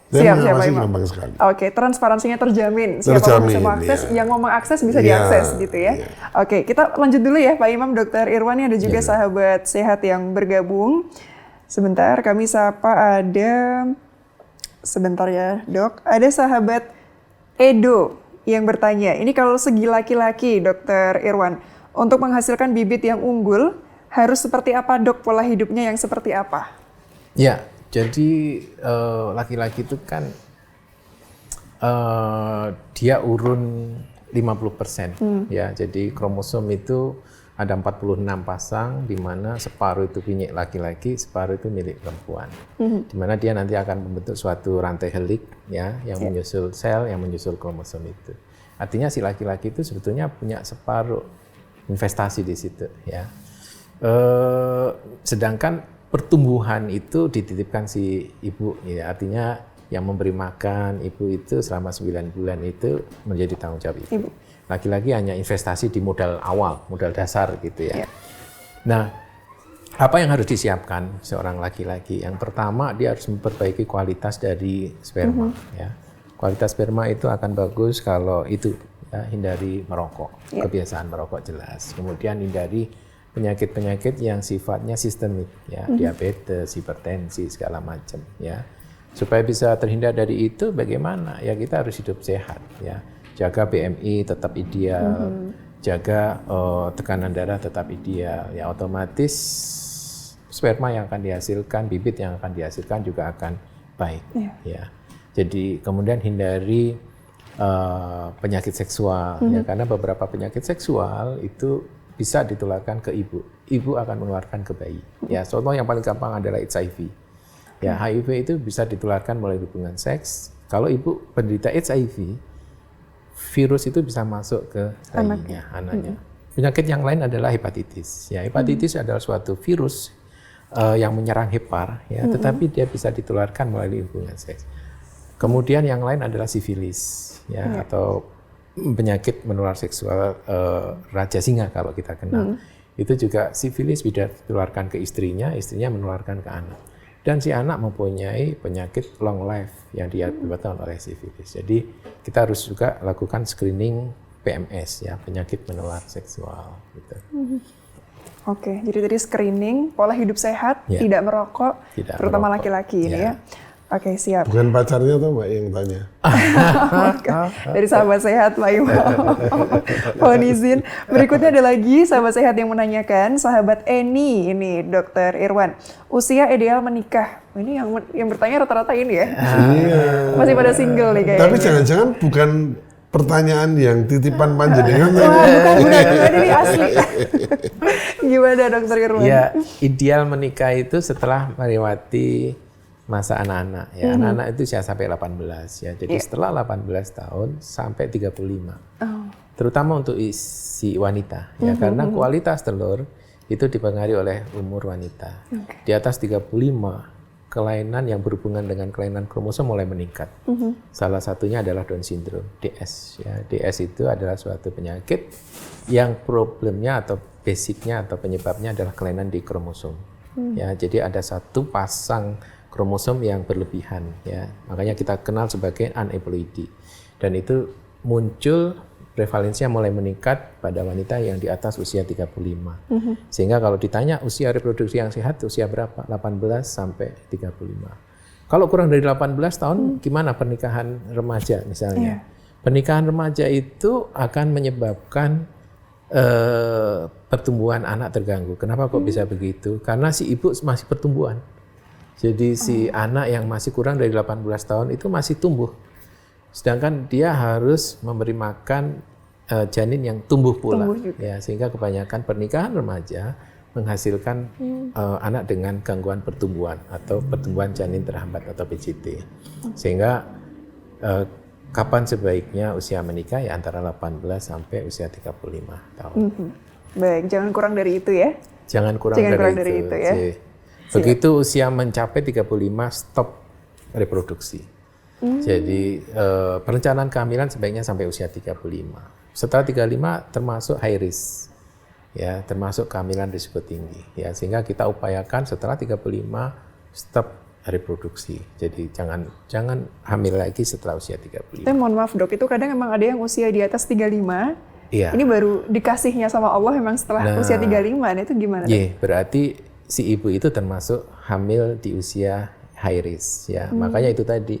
Saya mengawasi gampang sekali. Transparansinya terjamin. Siapa bisa mengakses, yang mau mengakses bisa diakses gitu ya. Kita lanjut dulu ya Pak Imam, Dr. Irwan, ada juga sahabat sehat yang bergabung. Sebentar, kami sapa sebentar ya Dok, ada sahabat Edo yang bertanya, ini kalau segi laki-laki Dr. Irwan, untuk menghasilkan bibit yang unggul, harus seperti apa Dok, pola hidupnya yang seperti apa? Ya, jadi laki-laki itu kan dia urun 50%, ya, jadi kromosom itu ada 46 pasang, di mana separuh itu punya laki-laki, separuh itu milik perempuan. Di mana dia nanti akan membentuk suatu rantai helik, ya, yang menyusul sel, yang menyusul kromosom itu. Artinya si laki-laki itu sebetulnya punya separuh investasi di situ, ya. Sedangkan pertumbuhan itu dititipkan si ibu, ya. Artinya yang memberi makan ibu itu selama 9 bulan itu menjadi tanggung jawab ibu. Laki-laki hanya investasi di modal awal, modal dasar gitu ya. Nah, apa yang harus disiapkan seorang laki-laki? Yang pertama, dia harus memperbaiki kualitas dari sperma. Ya. Kualitas sperma itu akan bagus kalau itu, ya, hindari merokok, kebiasaan merokok jelas. Kemudian hindari penyakit-penyakit yang sifatnya sistemik, ya, diabetes, hipertensi, segala macam. Ya. Supaya bisa terhindar dari itu, bagaimana? Ya kita harus hidup sehat, ya. Jaga BMI tetap ideal, jaga tekanan darah tetap ideal, ya otomatis sperma yang akan dihasilkan, bibit yang akan dihasilkan juga akan baik, ya. Jadi kemudian hindari penyakit seksual, ya karena beberapa penyakit seksual itu bisa ditularkan ke ibu, ibu akan menularkan ke bayi. Ya contoh yang paling gampang adalah HIV, ya HIV itu bisa ditularkan melalui hubungan seks. Kalau ibu penderita HIV, virus itu bisa masuk ke bayinya, anaknya. Penyakit yang lain adalah hepatitis. Ya, hepatitis adalah suatu virus yang menyerang hepar, ya, tetapi dia bisa ditularkan melalui hubungan seks. Kemudian yang lain adalah sifilis, ya, atau penyakit menular seksual raja singa kalau kita kenal. Itu juga sifilis bisa ditularkan ke istrinya, istrinya menularkan ke anak. Dan si anak mempunyai penyakit long life yang diakibatkan oleh sifilis. Jadi kita harus juga lakukan screening PMS, ya, penyakit menular seksual. Gitu. Jadi tadi screening, pola hidup sehat, tidak merokok, terutama laki-laki ini ya. Siap. Bukan pacarnya tuh Mbak yang tanya. Dari sahabat sehat Pak Imam. Mohon izin. Berikutnya ada lagi sahabat sehat yang menanyakan, sahabat Eni ini Dr. Irwan. Usia ideal menikah. Ini yang bertanya rata-rata ini ya. Masih pada single nih kayaknya. Tapi jangan-jangan bukan pertanyaan yang titipan panjenengan. Bukan, ini asli. Gimana Dr. Irwan? Ya, ideal menikah itu setelah melewati masa anak-anak ya. Anak-anak itu usia sampai 18 ya. Jadi setelah 18 tahun sampai 35. Terutama untuk si wanita ya, karena kualitas telur itu dipengaruhi oleh umur wanita. Di atas 35, kelainan yang berhubungan dengan kelainan kromosom mulai meningkat. Salah satunya adalah Down syndrome, DS ya. DS itu adalah suatu penyakit yang problemnya atau basicnya atau penyebabnya adalah kelainan di kromosom. Ya, jadi ada satu pasang kromosom yang berlebihan ya. Makanya kita kenal sebagai aneuploidy. Dan itu muncul prevalensinya mulai meningkat pada wanita yang di atas usia 35. Sehingga kalau ditanya usia reproduksi yang sehat usia berapa? 18 sampai 35. Kalau kurang dari 18 tahun gimana pernikahan remaja misalnya? Pernikahan remaja itu akan menyebabkan pertumbuhan anak terganggu. Kenapa kok bisa begitu? Karena si ibu masih pertumbuhan. Jadi si anak yang masih kurang dari 18 tahun itu masih tumbuh. Sedangkan dia harus memberi makan janin yang tumbuh pula, ya, sehingga kebanyakan pernikahan remaja menghasilkan anak dengan gangguan pertumbuhan atau pertumbuhan janin terhambat atau PJT. Sehingga kapan sebaiknya usia menikah ya antara 18 sampai usia 35 tahun. Baik, jangan kurang dari itu ya. Jangan kurang dari itu ya. Begitu usia mencapai 35 stop reproduksi. Jadi perencanaan kehamilan sebaiknya sampai usia 35. Setelah 35 termasuk high risk, ya, termasuk kehamilan risiko tinggi, ya, sehingga kita upayakan setelah 35 stop reproduksi. Jadi jangan hamil lagi setelah usia 35. Tapi mohon maaf dok, itu kadang emang ada yang usia di atas 35. Iya. Ini baru dikasihnya sama Allah memang setelah usia 35. Nah, itu gimana? Iya, berarti si ibu itu termasuk hamil di usia high risk, ya. Makanya itu tadi.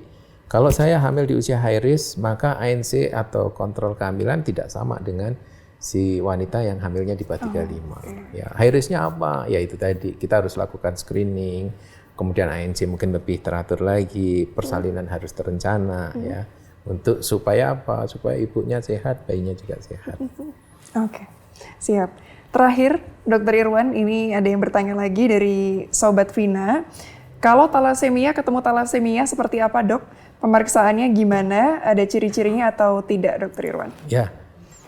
Kalau saya hamil di usia high risk, maka ANC atau kontrol kehamilan tidak sama dengan si wanita yang hamilnya di bawah 35. Ya, high risk-nya apa? Ya itu tadi, kita harus lakukan screening, kemudian ANC mungkin lebih teratur lagi, persalinan harus terencana, ya. Untuk supaya apa? Supaya ibunya sehat, bayinya juga sehat. Oke, siap. Terakhir, Dr. Irwan, ini ada yang bertanya lagi dari Sobat Vina. Kalau talasemia ketemu talasemia seperti apa dok? Pemeriksaannya gimana? Ada ciri-cirinya atau tidak, Dr. Irwan? Ya,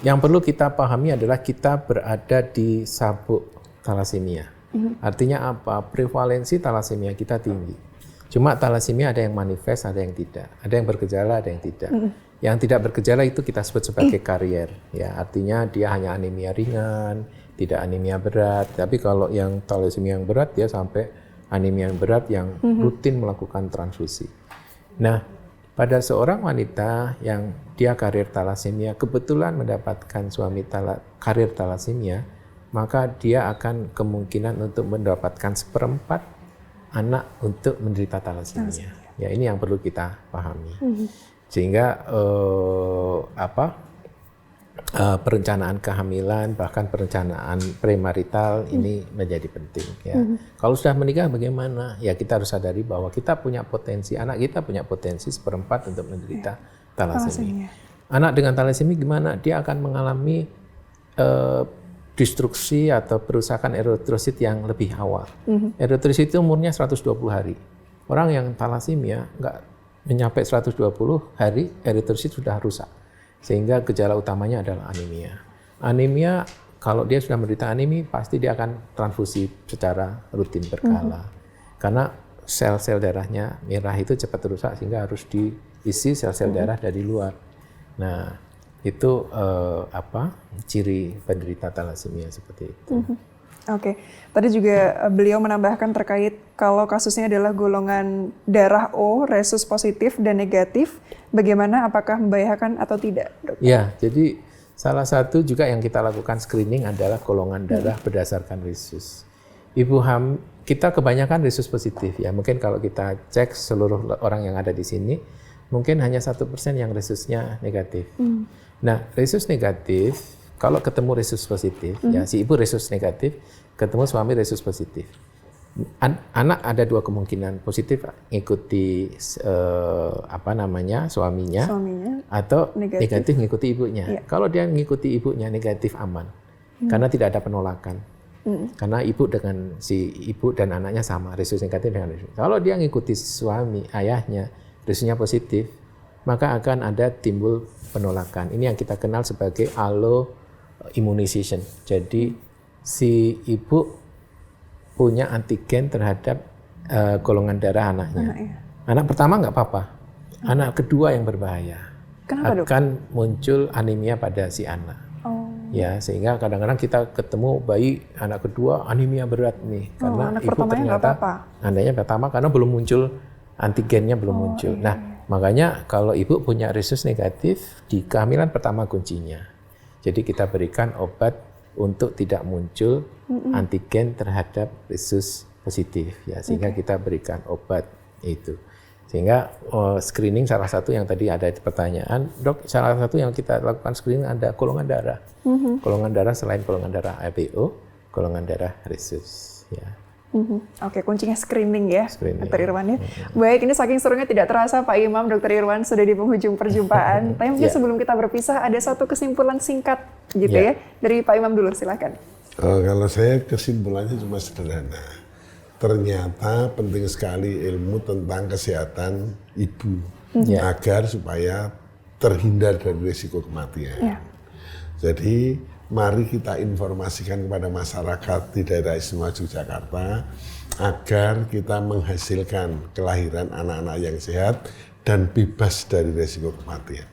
yang perlu kita pahami adalah kita berada di sabuk talasemia. Artinya apa? Prevalensi talasemia kita tinggi. Cuma talasemia ada yang manifest, ada yang tidak. Ada yang bergejala, ada yang tidak. Yang tidak bergejala itu kita sebut sebagai karier. Ya, artinya dia hanya anemia ringan, tidak anemia berat. Tapi kalau yang talasemia yang berat, dia sampai anemia yang berat yang rutin melakukan transfusi. Nah, pada seorang wanita yang dia karier talasemia, kebetulan mendapatkan suami karier talasemia, maka dia akan kemungkinan untuk mendapatkan 1/4 anak untuk menderita talasemia. Ya, ini yang perlu kita pahami. Sehingga perencanaan kehamilan, bahkan perencanaan premarital ini menjadi penting. Ya. Kalau sudah menikah bagaimana? Ya kita harus sadari bahwa kita punya potensi, anak kita punya potensi 1/4 untuk menderita talasemia. Anak dengan talasemia gimana? Dia akan mengalami destruksi atau perusakan eritrosit yang lebih awal. Eritrosit itu umurnya 120 hari. Orang yang talasemia nggak mencapai 120 hari, eritrosit sudah rusak. Sehingga gejala utamanya adalah anemia. Anemia, kalau dia sudah menderita anemia, pasti dia akan transfusi secara rutin berkala. Karena sel-sel darahnya merah itu cepat rusak, sehingga harus diisi sel-sel darah dari luar. Nah, itu ciri penderita talasemia seperti itu. Oke, tadi juga beliau menambahkan terkait kalau kasusnya adalah golongan darah O, resus positif dan negatif, bagaimana, apakah membahayakan atau tidak, dok? Ya, jadi salah satu juga yang kita lakukan screening adalah golongan darah berdasarkan resus. Kita kebanyakan resus positif ya, mungkin kalau kita cek seluruh orang yang ada di sini, mungkin hanya 1% yang resusnya negatif. Nah, resus negatif, kalau ketemu resus positif, ya si ibu resus negatif, ketemu suami resus positif. Anak ada 2 kemungkinan, positif ngikuti suaminya, atau negatif ngikuti ibunya. Kalau dia ngikuti ibunya negatif aman, karena tidak ada penolakan. Karena ibu dengan si ibu dan anaknya sama, rhesus negatif dengan rhesus. Kalau dia ngikuti suami, ayahnya, rhesusnya positif, maka akan ada timbul penolakan. Ini yang kita kenal sebagai alloimmunization. Jadi si ibu punya antigen terhadap golongan darah anaknya. Anak pertama nggak apa-apa, anak kedua yang berbahaya. Kenapa, Dok? Akan muncul anemia pada si anak. Ya, sehingga kadang-kadang kita ketemu bayi anak kedua anemia berat nih, karena anak ibu pertamanya nggak ternyata apa-apa. anaknya pertama karena belum muncul antigennya belum muncul. Nah, makanya kalau ibu punya rhesus negatif di kehamilan pertama kuncinya. Jadi kita berikan obat untuk tidak muncul antigen terhadap rhesus positif ya, sehingga kita berikan obat itu. Sehingga screening salah satu yang tadi ada di pertanyaan, Dok, salah satu yang kita lakukan screening ada golongan darah. Golongan darah selain golongan darah ABO, golongan darah rhesus ya. Oke, kuncinya screening ya, Screening. Dr. Irwan ya. Baik, ini saking serunya tidak terasa Pak Imam, Dr. Irwan sudah di penghujung perjumpaan. Tapi mungkin sebelum kita berpisah ada satu kesimpulan singkat gitu ya dari Pak Imam dulu, silakan. Kalau saya kesimpulannya cuma sederhana. Ternyata penting sekali ilmu tentang kesehatan ibu agar supaya terhindar dari risiko kematian. Jadi mari kita informasikan kepada masyarakat di daerah istimewa Yogyakarta agar kita menghasilkan kelahiran anak-anak yang sehat dan bebas dari risiko kematian.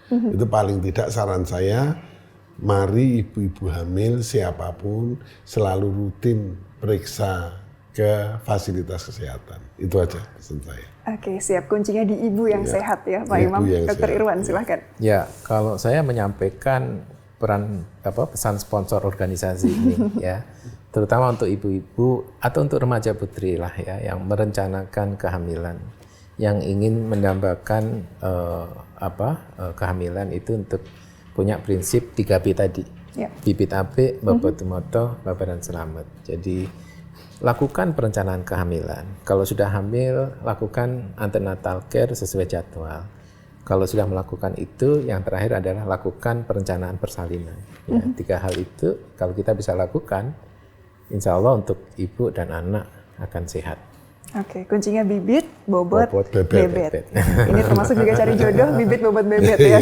Itu paling tidak saran saya, mari ibu-ibu hamil siapapun selalu rutin periksa ke fasilitas kesehatan. Itu aja pesan saya. Oke, siap. Kuncinya di ibu yang sehat ya, Pak Imam. Dr. Irwan, silahkan. Ya, kalau saya menyampaikan pesan sponsor organisasi ini ya, terutama untuk ibu-ibu atau untuk remaja putri lah ya, yang merencanakan kehamilan, yang ingin mendambakan kehamilan itu untuk punya prinsip 3B tadi. Bibit apik, bobot tumoto, babaran selamat. Jadi lakukan perencanaan kehamilan. Kalau sudah hamil, lakukan antenatal care sesuai jadwal. Kalau sudah melakukan itu, yang terakhir adalah lakukan perencanaan persalinan. Ya, 3 hal itu kalau kita bisa lakukan, insya Allah untuk ibu dan anak akan sehat. Oke, kuncinya bibit, bobot, bebet. bebet. Ini termasuk juga cari jodoh, bibit, bobot, bebet ya.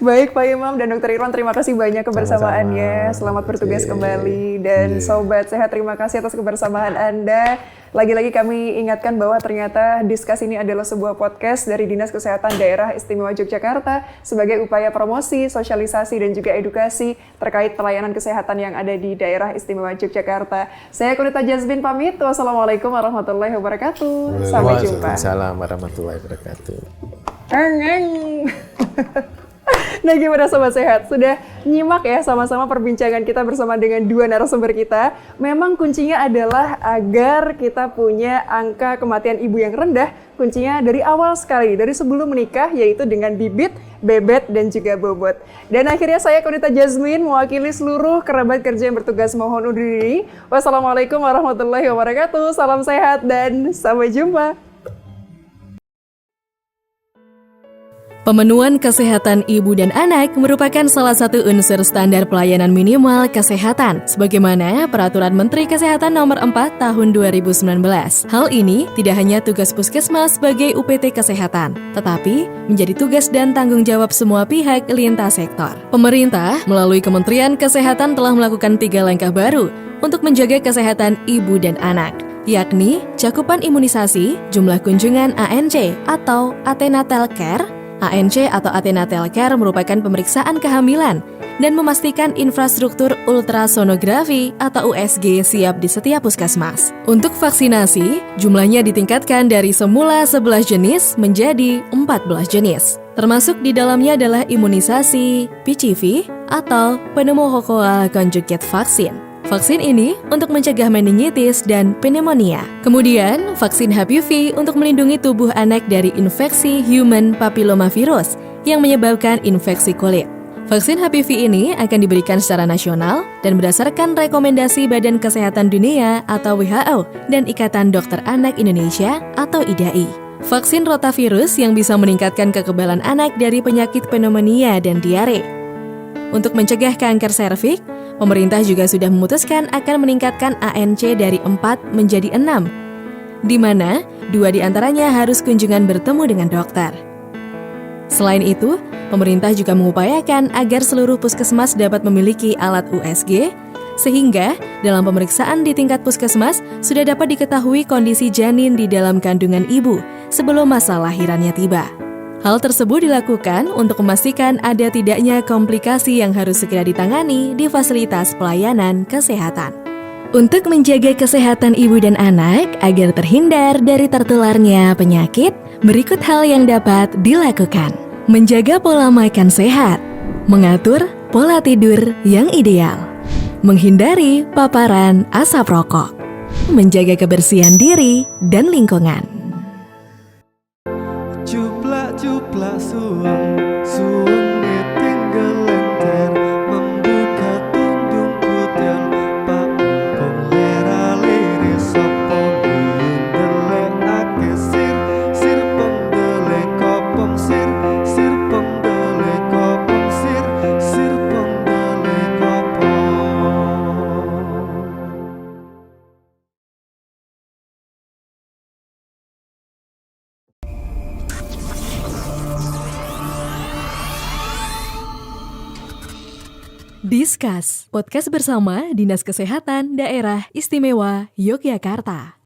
Baik Pak Imam dan Dr. Irwan, terima kasih banyak kebersamaannya. Selamat bertugas kembali. Dan Sobat Sehat, terima kasih atas kebersamaan Anda. Lagi-lagi kami ingatkan bahwa ternyata Discuss ini adalah sebuah podcast dari Dinas Kesehatan Daerah Istimewa Yogyakarta sebagai upaya promosi, sosialisasi, dan juga edukasi terkait pelayanan kesehatan yang ada di Daerah Istimewa Yogyakarta. Saya Konita Jazmin pamit. Wassalamualaikum warahmatullahi wabarakatuh. Sampai jumpa. Waalaikumsalam warahmatullahi wabarakatuh. Nah, gimana Sobat Sehat? Sudah nyimak ya sama-sama perbincangan kita bersama dengan 2 narasumber kita. Memang kuncinya adalah agar kita punya angka kematian ibu yang rendah. Kuncinya dari awal sekali, dari sebelum menikah, yaitu dengan bibit, bebet, dan juga bobot. Dan akhirnya saya Konita Jazmin mewakili seluruh kerabat kerja yang bertugas mohon undur diri. Wassalamualaikum warahmatullahi wabarakatuh. Salam sehat dan sampai jumpa. Pemenuhan kesehatan ibu dan anak merupakan salah satu unsur standar pelayanan minimal kesehatan, sebagaimana Peraturan Menteri Kesehatan Nomor 4 Tahun 2019. Hal ini tidak hanya tugas Puskesmas sebagai UPT Kesehatan, tetapi menjadi tugas dan tanggung jawab semua pihak lintas sektor. Pemerintah melalui Kementerian Kesehatan telah melakukan 3 langkah baru untuk menjaga kesehatan ibu dan anak, yakni cakupan imunisasi, jumlah kunjungan ANC atau antenatal care. ANC atau antenatal care merupakan pemeriksaan kehamilan dan memastikan infrastruktur ultrasonografi atau USG siap di setiap puskesmas. Untuk vaksinasi, jumlahnya ditingkatkan dari semula 11 jenis menjadi 14 jenis. Termasuk di dalamnya adalah imunisasi PCV atau pneumococcal conjugate vaccine. Vaksin ini untuk mencegah meningitis dan pneumonia. Kemudian, vaksin HPV untuk melindungi tubuh anak dari infeksi human papillomavirus yang menyebabkan infeksi kulit. Vaksin HPV ini akan diberikan secara nasional dan berdasarkan rekomendasi Badan Kesehatan Dunia atau WHO dan Ikatan Dokter Anak Indonesia atau IDAI. Vaksin rotavirus yang bisa meningkatkan kekebalan anak dari penyakit pneumonia dan diare. Untuk mencegah kanker serviks, Pemerintah juga sudah memutuskan akan meningkatkan ANC dari 4 menjadi 6, di mana 2 diantaranya harus kunjungan bertemu dengan dokter. Selain itu, pemerintah juga mengupayakan agar seluruh puskesmas dapat memiliki alat USG, sehingga dalam pemeriksaan di tingkat puskesmas sudah dapat diketahui kondisi janin di dalam kandungan ibu sebelum masa lahirannya tiba. Hal tersebut dilakukan untuk memastikan ada tidaknya komplikasi yang harus segera ditangani di fasilitas pelayanan kesehatan. Untuk menjaga kesehatan ibu dan anak agar terhindar dari tertularnya penyakit, berikut hal yang dapat dilakukan. Menjaga pola makan sehat, mengatur pola tidur yang ideal, menghindari paparan asap rokok, menjaga kebersihan diri dan lingkungan. Cuplak suang tinggal lenter, membuka tundung kutel, pak polera liris sopo guyun delek ake sir pengdele kopong sir pengdele kopong sir pengdele kopong. Discuss, podcast bersama Dinas Kesehatan Daerah Istimewa Yogyakarta.